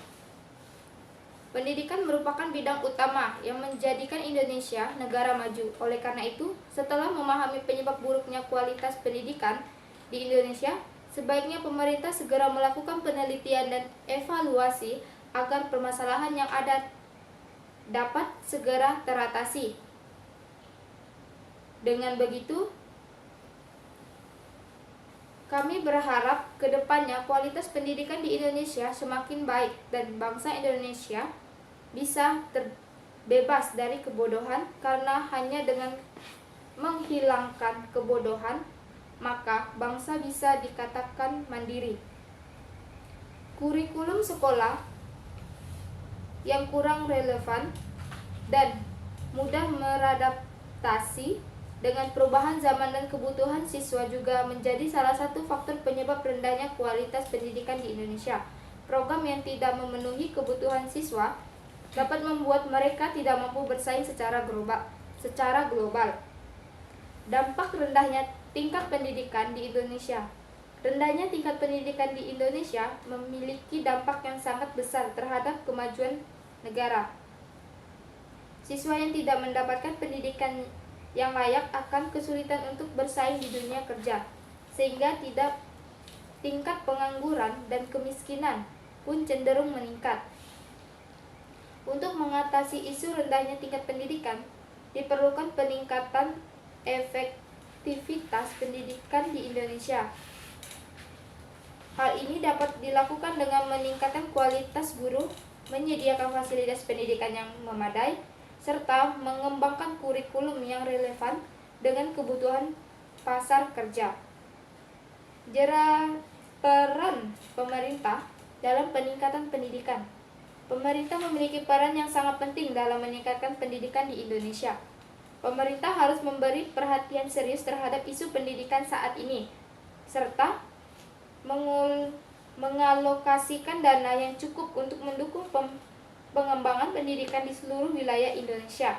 Pendidikan merupakan bidang utama yang menjadikan Indonesia negara maju. Oleh karena itu, setelah memahami penyebab buruknya kualitas pendidikan di Indonesia, sebaiknya pemerintah segera melakukan penelitian dan evaluasi agar permasalahan yang ada dapat segera teratasi. Dengan begitu, kami berharap ke depannya kualitas pendidikan di Indonesia semakin baik dan bangsa Indonesia bisa terbebas dari kebodohan, karena hanya dengan menghilangkan kebodohan maka bangsa bisa dikatakan mandiri. Kurikulum sekolah yang kurang relevan dan mudah beradaptasi dengan perubahan zaman dan kebutuhan siswa juga menjadi salah satu faktor penyebab rendahnya kualitas pendidikan di Indonesia. Program yang tidak memenuhi kebutuhan siswa dapat membuat mereka tidak mampu bersaing secara global. Dampak rendahnya tingkat pendidikan di Indonesia. Rendahnya tingkat pendidikan di Indonesia memiliki dampak yang sangat besar terhadap kemajuan negara. Siswa yang tidak mendapatkan pendidikan yang layak akan kesulitan untuk bersaing di dunia kerja, sehingga tingkat pengangguran dan kemiskinan pun cenderung meningkat. Untuk mengatasi isu rendahnya tingkat pendidikan, diperlukan peningkatan efektivitas pendidikan di Indonesia. Hal ini dapat dilakukan dengan meningkatkan kualitas guru, menyediakan fasilitas pendidikan yang memadai, serta mengembangkan kurikulum yang relevan dengan kebutuhan pasar kerja. Peran pemerintah dalam peningkatan pendidikan. Pemerintah memiliki peran yang sangat penting dalam meningkatkan pendidikan di Indonesia. Pemerintah harus memberi perhatian serius terhadap isu pendidikan saat ini, serta mengalokasikan dana yang cukup untuk mendukung pengembangan pendidikan di seluruh wilayah Indonesia.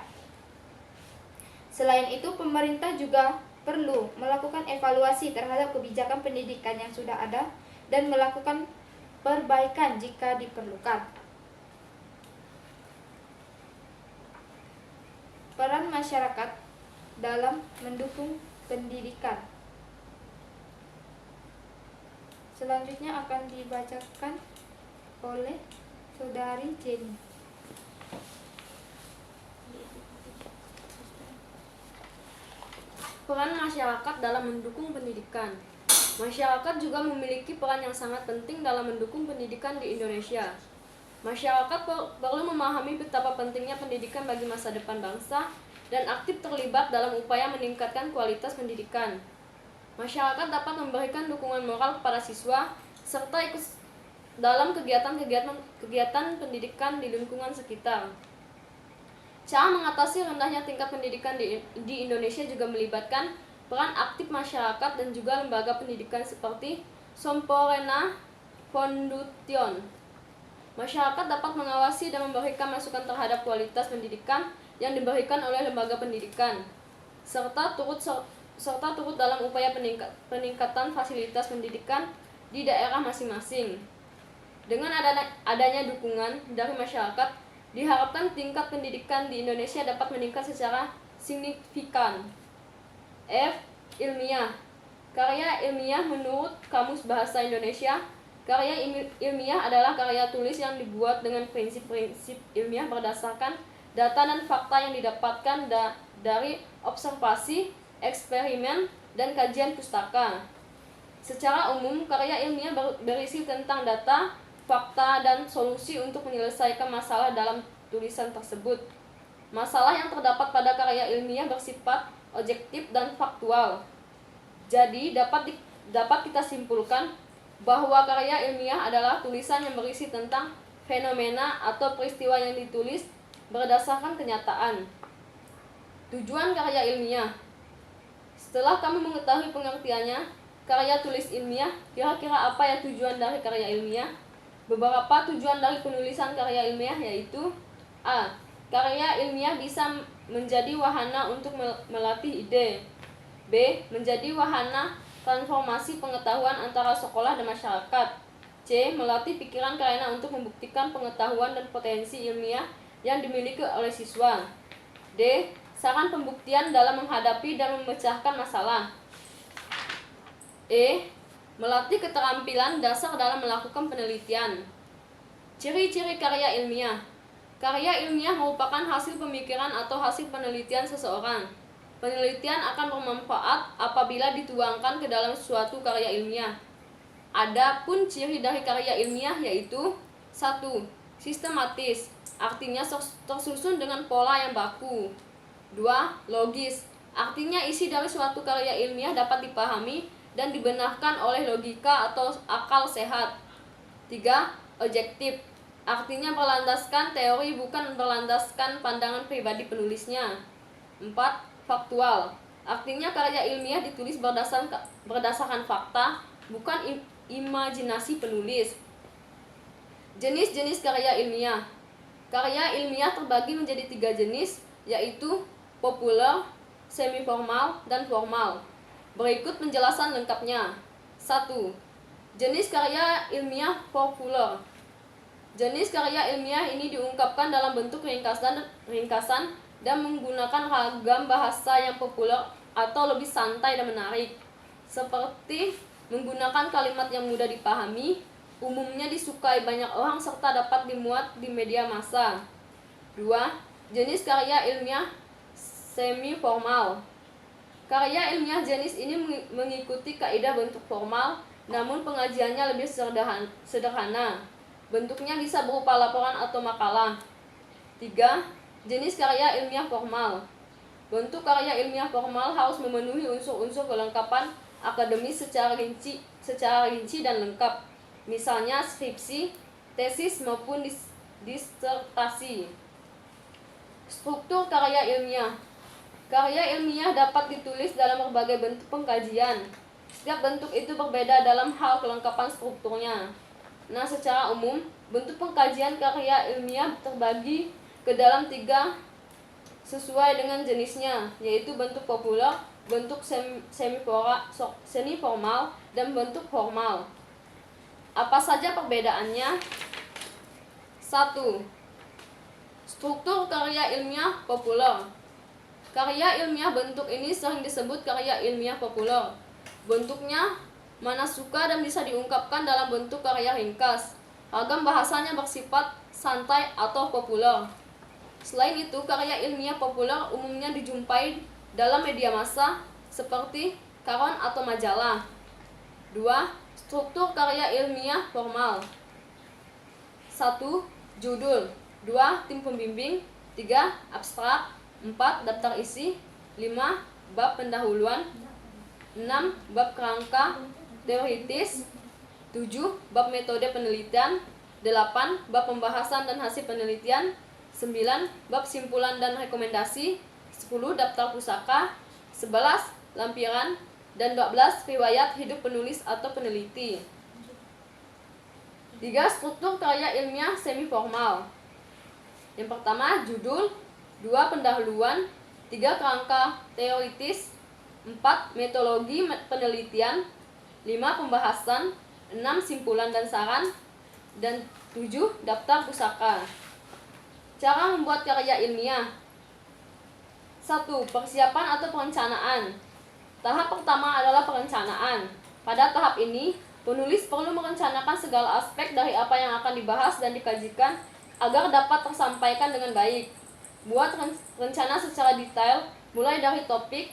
Selain itu, pemerintah juga perlu melakukan evaluasi terhadap kebijakan pendidikan yang sudah ada dan melakukan perbaikan jika diperlukan. Peran masyarakat dalam mendukung pendidikan. Selanjutnya akan dibacakan oleh Saudari Jenny. Peran masyarakat dalam mendukung pendidikan. Masyarakat juga memiliki peran yang sangat penting dalam mendukung pendidikan di Indonesia. Masyarakat perlu memahami betapa pentingnya pendidikan bagi masa depan bangsa dan aktif terlibat dalam upaya meningkatkan kualitas pendidikan. Masyarakat dapat memberikan dukungan moral kepada siswa serta ikut dalam kegiatan pendidikan di lingkungan sekitar. Cara mengatasi rendahnya tingkat pendidikan di Indonesia juga melibatkan peran aktif masyarakat dan juga lembaga pendidikan seperti Somporena Foundation. Masyarakat dapat mengawasi dan memberikan masukan terhadap kualitas pendidikan yang diberikan oleh lembaga pendidikan, serta turut dalam upaya peningkatan fasilitas pendidikan di daerah masing-masing. Dengan adanya dukungan dari masyarakat, diharapkan tingkat pendidikan di Indonesia dapat meningkat secara signifikan. F. Ilmiah. Karya ilmiah menurut Kamus Bahasa Indonesia, karya ilmiah adalah karya tulis yang dibuat dengan prinsip-prinsip ilmiah berdasarkan data dan fakta yang didapatkan dari observasi, eksperimen, dan kajian pustaka. Secara umum, karya ilmiah berisi tentang data, fakta, dan solusi untuk menyelesaikan masalah dalam tulisan tersebut. Masalah yang terdapat pada karya ilmiah bersifat objektif dan faktual. Jadi, dapat kita simpulkan bahwa karya ilmiah adalah tulisan yang berisi tentang fenomena atau peristiwa yang ditulis berdasarkan kenyataan. Tujuan karya ilmiah. Setelah kami mengetahui pengertiannya, karya tulis ilmiah, kira-kira apa ya tujuan dari karya ilmiah? Beberapa tujuan dari penulisan karya ilmiah yaitu: A. Karya ilmiah bisa menjadi wahana untuk melatih ide. B. Menjadi wahana transformasi pengetahuan antara sekolah dan masyarakat. C. Melatih pikiran karena untuk membuktikan pengetahuan dan potensi ilmiah yang dimiliki oleh siswa. D. Saran pembuktian dalam menghadapi dan memecahkan masalah. E. Melatih keterampilan dasar dalam melakukan penelitian. Ciri-ciri karya ilmiah. Karya ilmiah merupakan hasil pemikiran atau hasil penelitian seseorang. Penelitian akan bermanfaat apabila dituangkan ke dalam suatu karya ilmiah. Adapun ciri dari karya ilmiah yaitu: 1. Sistematis, artinya tersusun dengan pola yang baku. 2. Logis, artinya isi dari suatu karya ilmiah dapat dipahami dan dibenarkan oleh logika atau akal sehat. 3. Objektif, artinya berlandaskan teori bukan berlandaskan pandangan pribadi penulisnya. 4. Faktual, artinya karya ilmiah ditulis berdasarkan fakta, bukan imajinasi penulis. Jenis-jenis karya ilmiah. Karya ilmiah terbagi menjadi 3 jenis, yaitu populer, semi-formal, dan formal. Berikut penjelasan lengkapnya. 1. Jenis karya ilmiah populer. Jenis karya ilmiah ini diungkapkan dalam bentuk ringkasan dan menggunakan ragam bahasa yang populer atau lebih santai dan menarik, seperti menggunakan kalimat yang mudah dipahami, umumnya disukai banyak orang serta dapat dimuat di media massa. 2. Jenis karya ilmiah semi-formal. Karya ilmiah jenis ini mengikuti kaidah bentuk formal, namun pengajiannya lebih sederhana. Bentuknya bisa berupa laporan atau makalah. 3. Jenis karya ilmiah formal. Bentuk karya ilmiah formal harus memenuhi unsur-unsur kelengkapan akademis secara rinci dan lengkap. Misalnya skripsi, tesis maupun disertasi. Struktur karya ilmiah. Karya ilmiah dapat ditulis dalam berbagai bentuk pengkajian. Setiap bentuk itu berbeda dalam hal kelengkapan strukturnya. Nah, secara umum, bentuk pengkajian karya ilmiah terbagi ke dalam 3 sesuai dengan jenisnya, yaitu bentuk populer, bentuk semi-formal, dan bentuk formal. Apa saja perbedaannya? 1. Struktur karya ilmiah populer. Karya ilmiah bentuk ini sering disebut karya ilmiah populer. Bentuknya mana suka dan bisa diungkapkan dalam bentuk karya ringkas. Ragam bahasanya bersifat santai atau populer. Selain itu, karya ilmiah populer umumnya dijumpai dalam media massa seperti koran atau majalah. 2. Struktur karya ilmiah formal. 1. Judul. 2. Tim pembimbing. 3. Abstrak. 4. Daftar isi. 5. Bab pendahuluan. 6. Bab kerangka teoritis. 7. Bab metode penelitian. 8. Bab pembahasan dan hasil penelitian. 9. Bab simpulan dan rekomendasi. 10. Daftar pusaka. 11. Lampiran. Dan 12. Riwayat hidup penulis atau peneliti. 3. Struktur karya ilmiah semi formal. Yang pertama, judul. 2. Pendahuluan. 3. Kerangka teoritis. 4. Metodologi penelitian. 5. Pembahasan. 6. Simpulan dan saran. Dan 7. Daftar pusaka. Cara membuat karya ilmiah. 1. Persiapan atau perencanaan. Tahap pertama adalah perencanaan. Pada tahap ini, penulis perlu merencanakan segala aspek dari apa yang akan dibahas dan dikajikan agar dapat tersampaikan dengan baik. Buat rencana secara detail, mulai dari topik,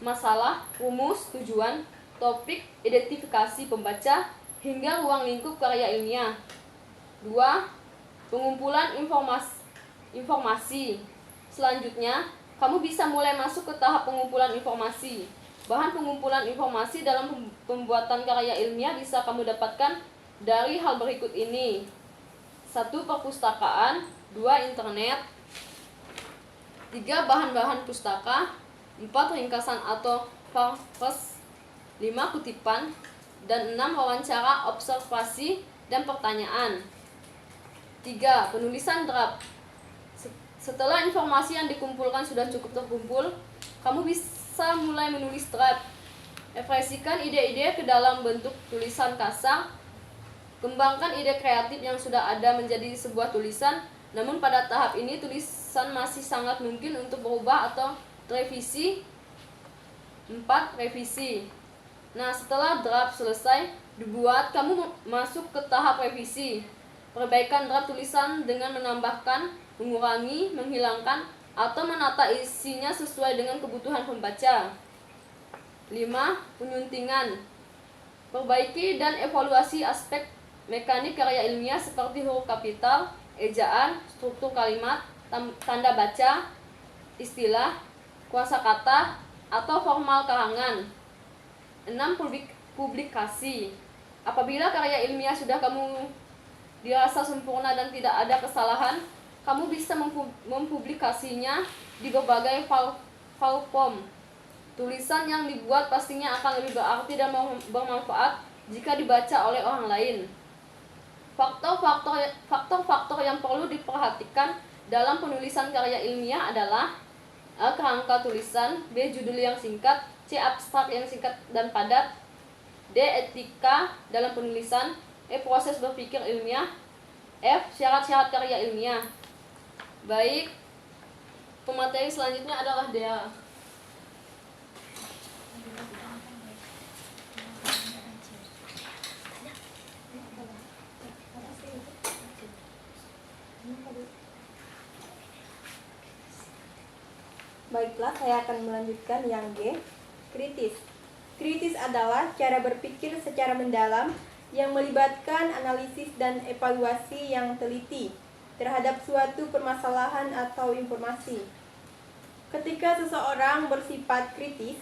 masalah, rumus, tujuan, topik, identifikasi pembaca, hingga ruang lingkup karya ilmiah. 2. Pengumpulan informasi. Selanjutnya, kamu bisa mulai masuk ke tahap pengumpulan informasi. Bahan pengumpulan informasi dalam pembuatan karya ilmiah bisa kamu dapatkan dari hal berikut ini. 1. Perpustakaan. 2. Internet. 3. Bahan-bahan pustaka. 4. Ringkasan atau parphes. 5. Kutipan. Dan 6. Wawancara, observasi, dan pertanyaan. 3. Penulisan draft. Setelah informasi yang dikumpulkan sudah cukup terkumpul, kamu bisa mulai menulis draft. Ekspresikan ide-ide ke dalam bentuk tulisan kasar. Kembangkan ide kreatif yang sudah ada menjadi sebuah tulisan, namun pada tahap ini tulisan masih sangat mungkin untuk berubah atau direvisi. 4. Revisi. Nah, setelah draft selesai dibuat, kamu masuk ke tahap revisi. Perbaikan draft tulisan dengan menambahkan, mengurangi, menghilangkan, atau menata isinya sesuai dengan kebutuhan pembaca. 5. Penyuntingan. Perbaiki dan evaluasi aspek mekanik karya ilmiah seperti huruf kapital, ejaan, struktur kalimat, tanda baca, istilah, kosakata, atau formal karangan. 6. Publikasi. Apabila karya ilmiah sudah kamu dirasa sempurna dan tidak ada kesalahan, kamu bisa mempublikasinya di berbagai platform. Tulisan yang dibuat pastinya akan lebih berarti dan bermanfaat jika dibaca oleh orang lain. Faktor-faktor yang perlu diperhatikan dalam penulisan karya ilmiah adalah A. Kerangka tulisan. B. Judul yang singkat. C. Abstrak yang singkat dan padat. D. Etika dalam penulisan. E. Proses berpikir ilmiah. F. Syarat-syarat karya ilmiah. Baik, pemateri selanjutnya adalah Dea. Baiklah, saya akan melanjutkan yang G, kritis. Kritis adalah cara berpikir secara mendalam yang melibatkan analisis dan evaluasi yang teliti terhadap suatu permasalahan atau informasi. Ketika seseorang bersifat kritis,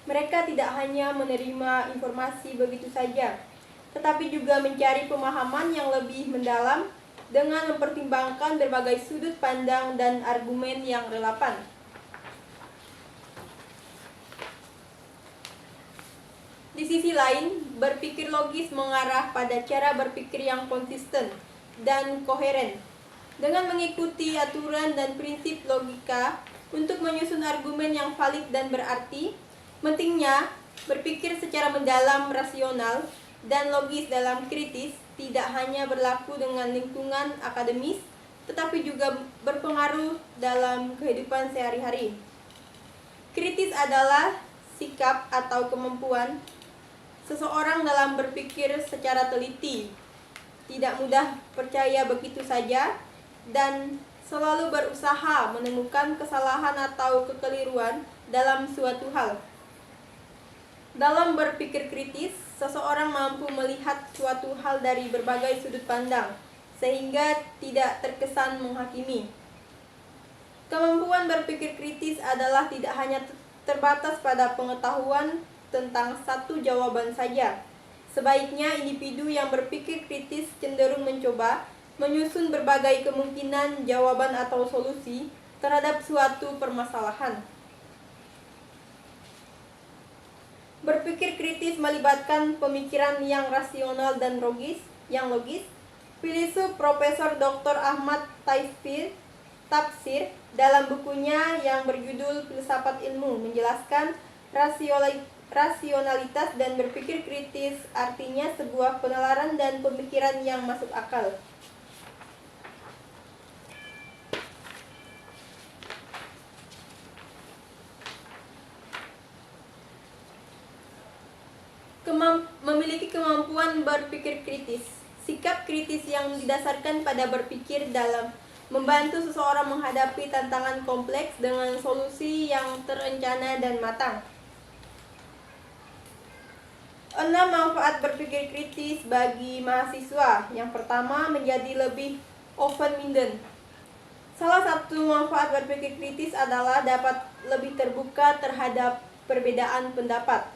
mereka tidak hanya menerima informasi begitu saja, tetapi juga mencari pemahaman yang lebih mendalam dengan mempertimbangkan berbagai sudut pandang dan argumen yang relevan. Di sisi lain, berpikir logis mengarah pada cara berpikir yang konsisten dan koheren, dengan mengikuti aturan dan prinsip logika untuk menyusun argumen yang valid dan berarti. Pentingnya, berpikir secara mendalam, rasional, dan logis dalam kritis tidak hanya berlaku dengan lingkungan akademis, tetapi juga berpengaruh dalam kehidupan sehari-hari. Kritis adalah sikap atau kemampuan seseorang dalam berpikir secara teliti, tidak mudah percaya begitu saja, dan selalu berusaha menemukan kesalahan atau kekeliruan dalam suatu hal. Dalam berpikir kritis, seseorang mampu melihat suatu hal dari berbagai sudut pandang, sehingga tidak terkesan menghakimi. Kemampuan berpikir kritis adalah tidak hanya terbatas pada pengetahuan tentang satu jawaban saja. Sebaiknya individu yang berpikir kritis cenderung mencoba menyusun berbagai kemungkinan jawaban atau solusi terhadap suatu permasalahan. Berpikir kritis melibatkan pemikiran yang rasional dan logis. Filsuf Profesor Dr. Ahmad Tafsir dalam bukunya yang berjudul Filsafat Ilmu menjelaskan rasionalitas dan berpikir kritis artinya sebuah penalaran dan pemikiran yang masuk akal. Memiliki kemampuan berpikir kritis. Sikap kritis yang didasarkan pada berpikir dalam membantu seseorang menghadapi tantangan kompleks dengan solusi yang terencana dan matang. 6 manfaat berpikir kritis bagi mahasiswa. Yang pertama, menjadi lebih open-minded. Salah satu manfaat berpikir kritis adalah dapat lebih terbuka terhadap perbedaan pendapat.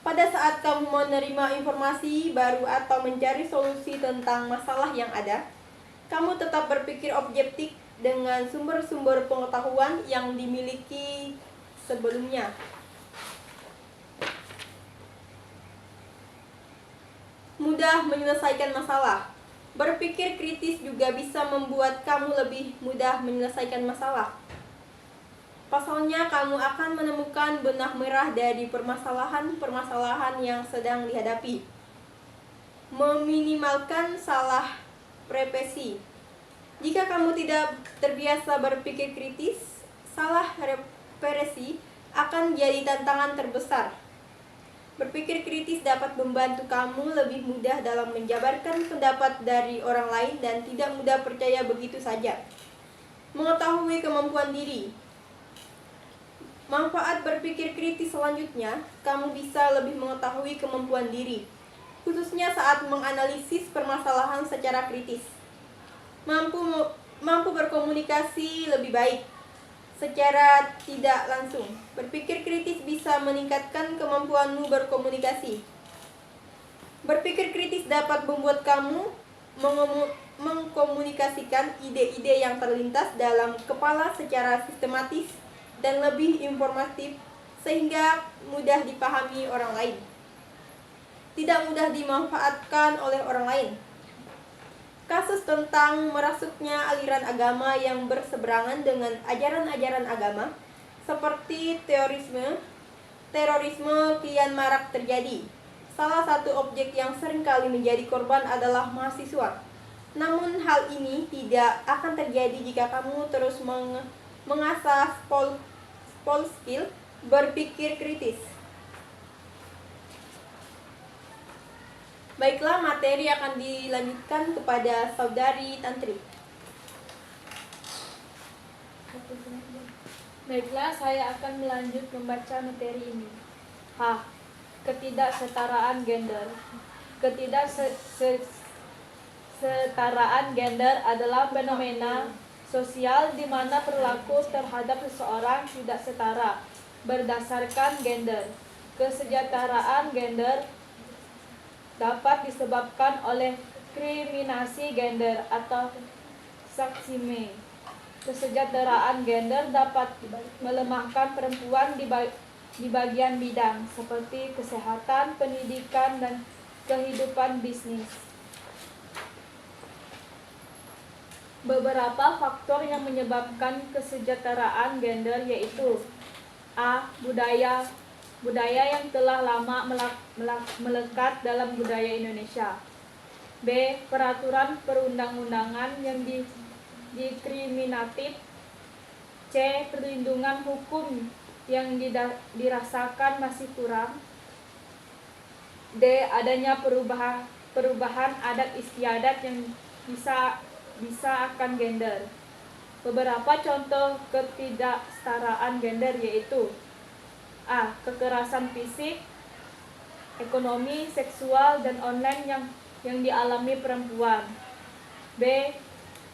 Pada saat kamu menerima informasi baru atau mencari solusi tentang masalah yang ada, kamu tetap berpikir objektif dengan sumber-sumber pengetahuan yang dimiliki sebelumnya. Mudah menyelesaikan masalah. Berpikir kritis juga bisa membuat kamu lebih mudah menyelesaikan masalah. Pasalnya, kamu akan menemukan benang merah dari permasalahan yang sedang dihadapi. Meminimalkan salah represi. Jika kamu tidak terbiasa berpikir kritis, salah represi akan jadi tantangan terbesar. Berpikir kritis dapat membantu kamu lebih mudah dalam menjabarkan pendapat dari orang lain dan tidak mudah percaya begitu saja. Mengetahui kemampuan diri. Manfaat berpikir kritis selanjutnya, kamu bisa lebih mengetahui kemampuan diri, khususnya saat menganalisis permasalahan secara kritis. Mampu berkomunikasi lebih baik secara tidak langsung. Berpikir kritis bisa meningkatkan kemampuanmu berkomunikasi. Berpikir kritis dapat membuat kamu mengkomunikasikan ide-ide yang terlintas dalam kepala secara sistematis dan lebih informatif sehingga mudah dipahami orang lain. Tidak mudah dimanfaatkan oleh orang lain. Kasus tentang merasuknya aliran agama yang berseberangan dengan ajaran-ajaran agama seperti terorisme kian marak terjadi. Salah satu objek yang seringkali menjadi korban adalah mahasiswa. Namun hal ini tidak akan terjadi jika kamu terus mengasah skill berpikir kritis. Baiklah, materi akan dilanjutkan kepada Saudari Tantri. Baiklah, saya akan melanjut membaca materi ini. Ketidaksetaraan gender. Ketidaksetaraan gender adalah fenomena sosial di mana perilaku terhadap seseorang tidak setara berdasarkan gender. Kesejahteraan gender dapat disebabkan oleh diskriminasi gender atau seksisme. Kesejahteraan gender dapat melemahkan perempuan di bagian bidang seperti kesehatan, pendidikan, dan kehidupan bisnis. Beberapa faktor yang menyebabkan kesejahteraan gender yaitu A. Budaya yang telah lama melekat dalam budaya Indonesia. B. Peraturan perundang-undangan yang diskriminatif. C. Perlindungan hukum yang dirasakan masih kurang. D. Adanya perubahan adat istiadat yang bisa akan gender. Beberapa contoh ketidaksetaraan gender yaitu A. Kekerasan fisik, ekonomi, seksual, dan online yang dialami perempuan. B.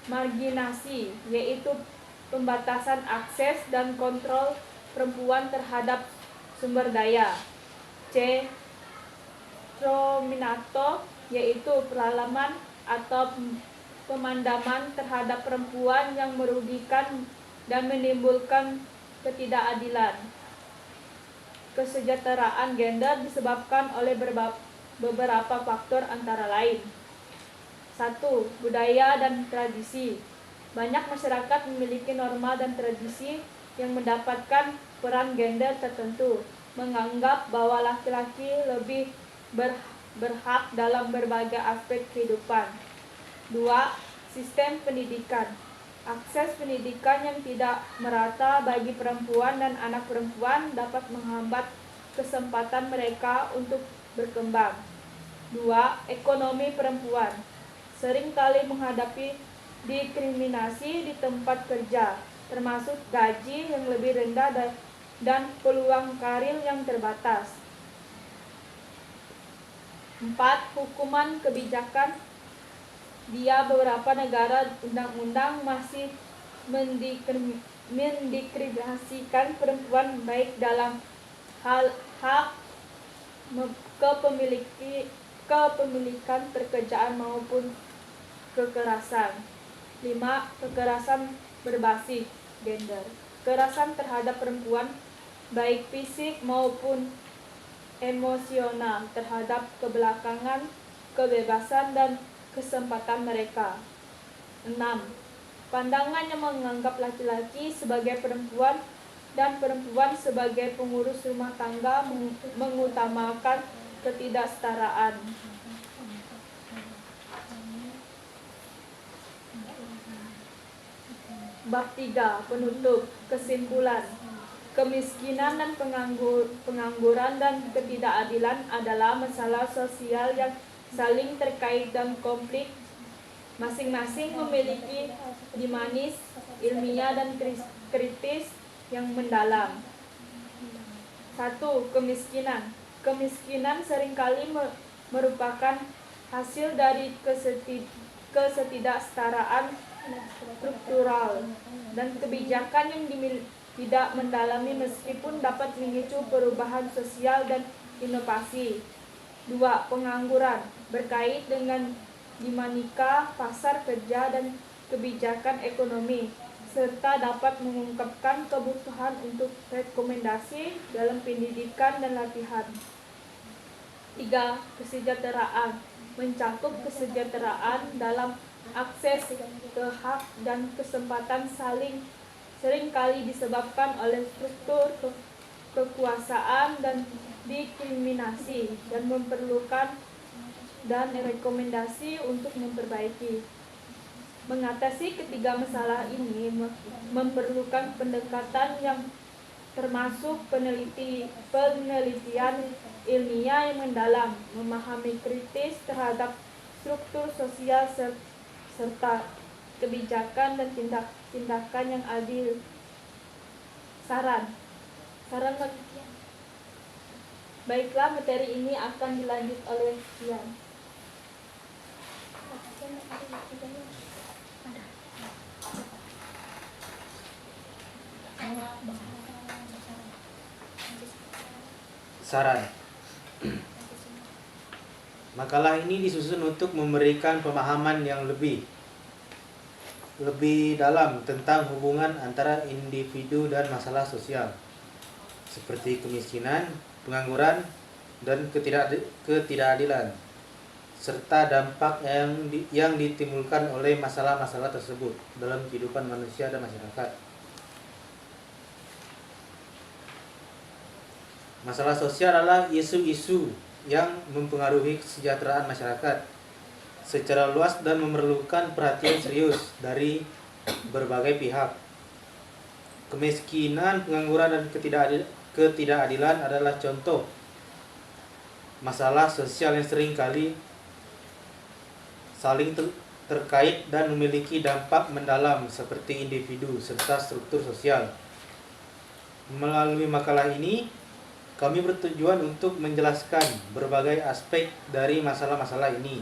Marginasi, yaitu pembatasan akses dan kontrol perempuan terhadap sumber daya. C. Prominato, yaitu peralaman atau pemandaman terhadap perempuan yang merugikan dan menimbulkan ketidakadilan. Kesejahteraan gender disebabkan oleh beberapa faktor antara lain. 1. Budaya dan tradisi. Banyak masyarakat memiliki norma dan tradisi yang mendapatkan peran gender tertentu, menganggap bahwa laki-laki lebih berhak dalam berbagai aspek kehidupan. 2. Sistem pendidikan. Akses pendidikan yang tidak merata bagi perempuan dan anak perempuan dapat menghambat kesempatan mereka untuk berkembang. 2. Ekonomi perempuan. Sering kali menghadapi diskriminasi di tempat kerja, termasuk gaji yang lebih rendah dan peluang karir yang terbatas. 4. Hukuman kebijakan. Di beberapa negara, undang-undang masih mendiskriminasikan perempuan baik dalam hal hak kepemilikan pekerjaan maupun kekerasan. 5. Kekerasan berbasis gender. Kekerasan terhadap perempuan baik fisik maupun emosional terhadap kebelakangan, kebebasan dan kesempatan mereka. 6. Pandangan yang menganggap laki-laki sebagai perempuan dan perempuan sebagai pengurus rumah tangga mengutamakan ketidaksetaraan. Bab 3. Penutup. Kesimpulan. Kemiskinan dan pengangguran dan ketidakadilan adalah masalah sosial yang saling terkait dan konflik. Masing-masing memiliki dimensi ilmiah dan kritis yang mendalam. 1. Kemiskinan. Kemiskinan seringkali merupakan hasil dari ketidaksetaraan struktural dan kebijakan yang tidak mendalami meskipun dapat memicu perubahan sosial dan inovasi. 2. Pengangguran berkait dengan dinamika pasar kerja dan kebijakan ekonomi, serta dapat mengungkapkan kebutuhan untuk rekomendasi dalam pendidikan dan latihan. 3. Kesejahteraan mencakup kesejahteraan dalam akses ke hak dan kesempatan seringkali disebabkan oleh struktur kekuasaan dan diskriminasi dan memerlukan dan rekomendasi untuk memperbaiki. Mengatasi ketiga masalah ini memerlukan pendekatan yang termasuk penelitian ilmiah yang mendalam, memahami kritis terhadap struktur sosial serta kebijakan dan tindakan yang adil. Saran. Baiklah, materi ini akan dilanjut oleh Ian. Saran. Makalah ini disusun untuk memberikan pemahaman yang lebih dalam tentang hubungan antara individu dan masalah sosial seperti kemiskinan, pengangguran, dan ketidakadilan, serta dampak yang ditimbulkan oleh masalah-masalah tersebut dalam kehidupan manusia dan masyarakat. Masalah sosial adalah isu-isu yang mempengaruhi kesejahteraan masyarakat secara luas dan memerlukan perhatian serius dari berbagai pihak. Kemiskinan, pengangguran, dan ketidakadilan adalah contoh masalah sosial yang sering kali saling terkait dan memiliki dampak mendalam seperti individu serta struktur sosial. Melalui makalah ini, kami bertujuan untuk menjelaskan berbagai aspek dari masalah-masalah ini,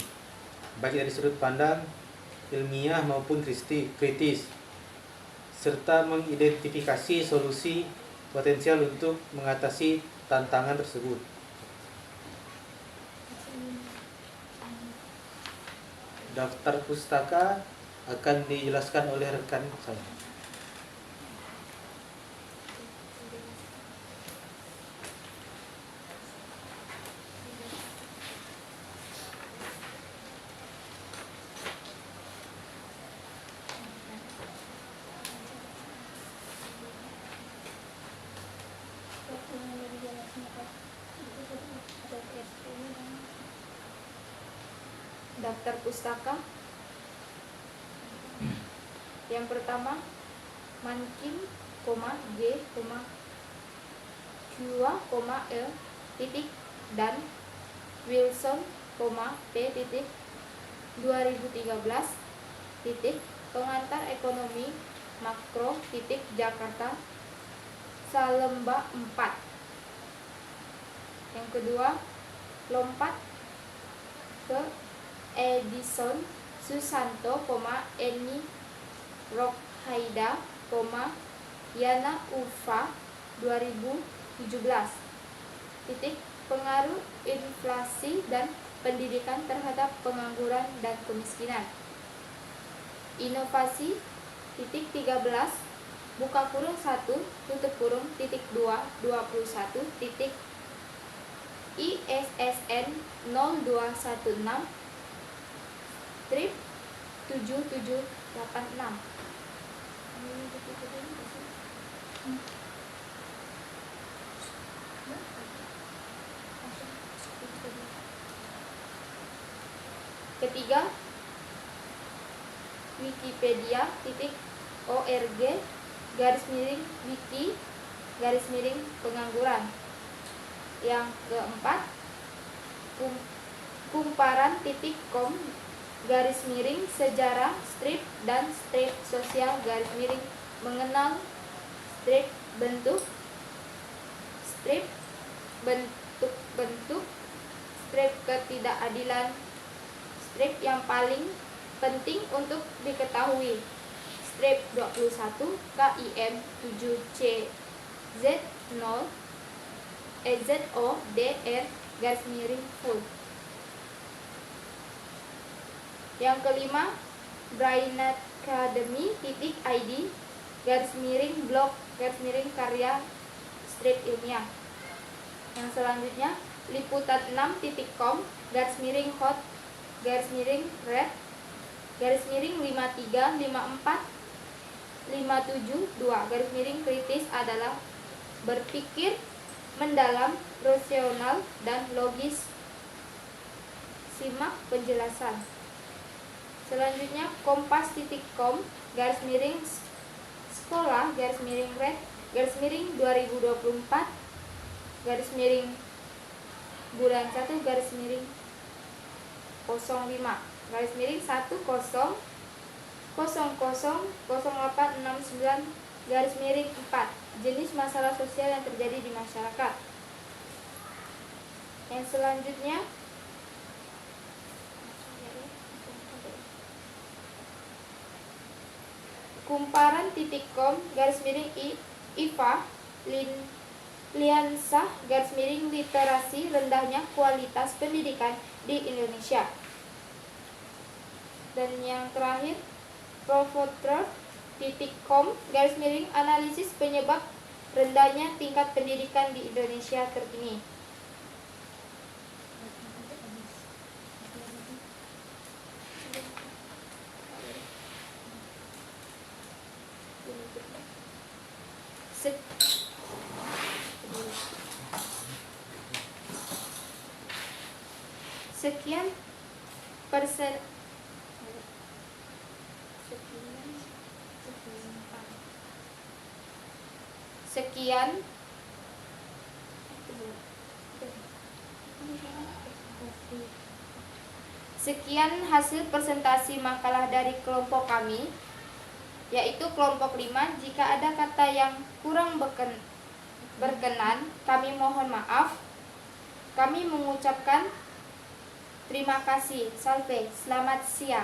baik dari sudut pandang ilmiah maupun kritis, serta mengidentifikasi solusi potensial untuk mengatasi tantangan tersebut. Daftar pustaka akan dijelaskan oleh rekan saya. Daftar pustaka. Yang pertama, Mankin, G, Q, L, titik, dan Wilson, P, titik, 2013, titik, pengantar ekonomi makro, titik, Jakarta, Salemba 4. Yang kedua, lompat ke Edison Susanto, Eni Rokhaida, Yana Ufa, 2017, titik, pengaruh inflasi dan pendidikan terhadap pengangguran dan kemiskinan. Inovasi, titik, 13, buka kurung 1, tutup kurung, titik, 2, 21, titik, ISSN 0216 strip 7786. Ketiga, Wikipedia, titik, org, garis miring wiki, garis miring pengangguran. Yang keempat, kumparan.com, garis miring sejarah strip dan strip sosial, garis miring mengenal strip bentuk strip ketidakadilan, strip yang paling penting untuk diketahui, strip 21, KIM 7C Z0 ZODR garis miring full. Yang kelima, brainacademy.id, garis miring blog, garis miring karya strip ilmiah. Yang selanjutnya, liputan6.com, garis miring hot, garis miring red, garis miring 53, 54, 572, garis miring kritis adalah berpikir mendalam, rasional, dan logis. Simak penjelasan. Selanjutnya, kompas.com, garis miring sekolah, garis miring red, garis miring 2024, garis miring bulan 1, garis miring 05, garis miring 10 0869, garis miring 4, jenis masalah sosial yang terjadi di masyarakat. Yang selanjutnya, kumparan.com, garis miring IFA, Liansah, garis miring literasi, rendahnya kualitas pendidikan di Indonesia. Dan yang terakhir, Provoter.com, garis miring analisis penyebab rendahnya tingkat pendidikan di Indonesia terkini. Sekian persen Sekian hasil presentasi makalah dari kelompok kami, yaitu kelompok 5. Jika ada kata yang kurang berkenan, kami mohon maaf. Kami mengucapkan terima kasih. Salve, selamat siang.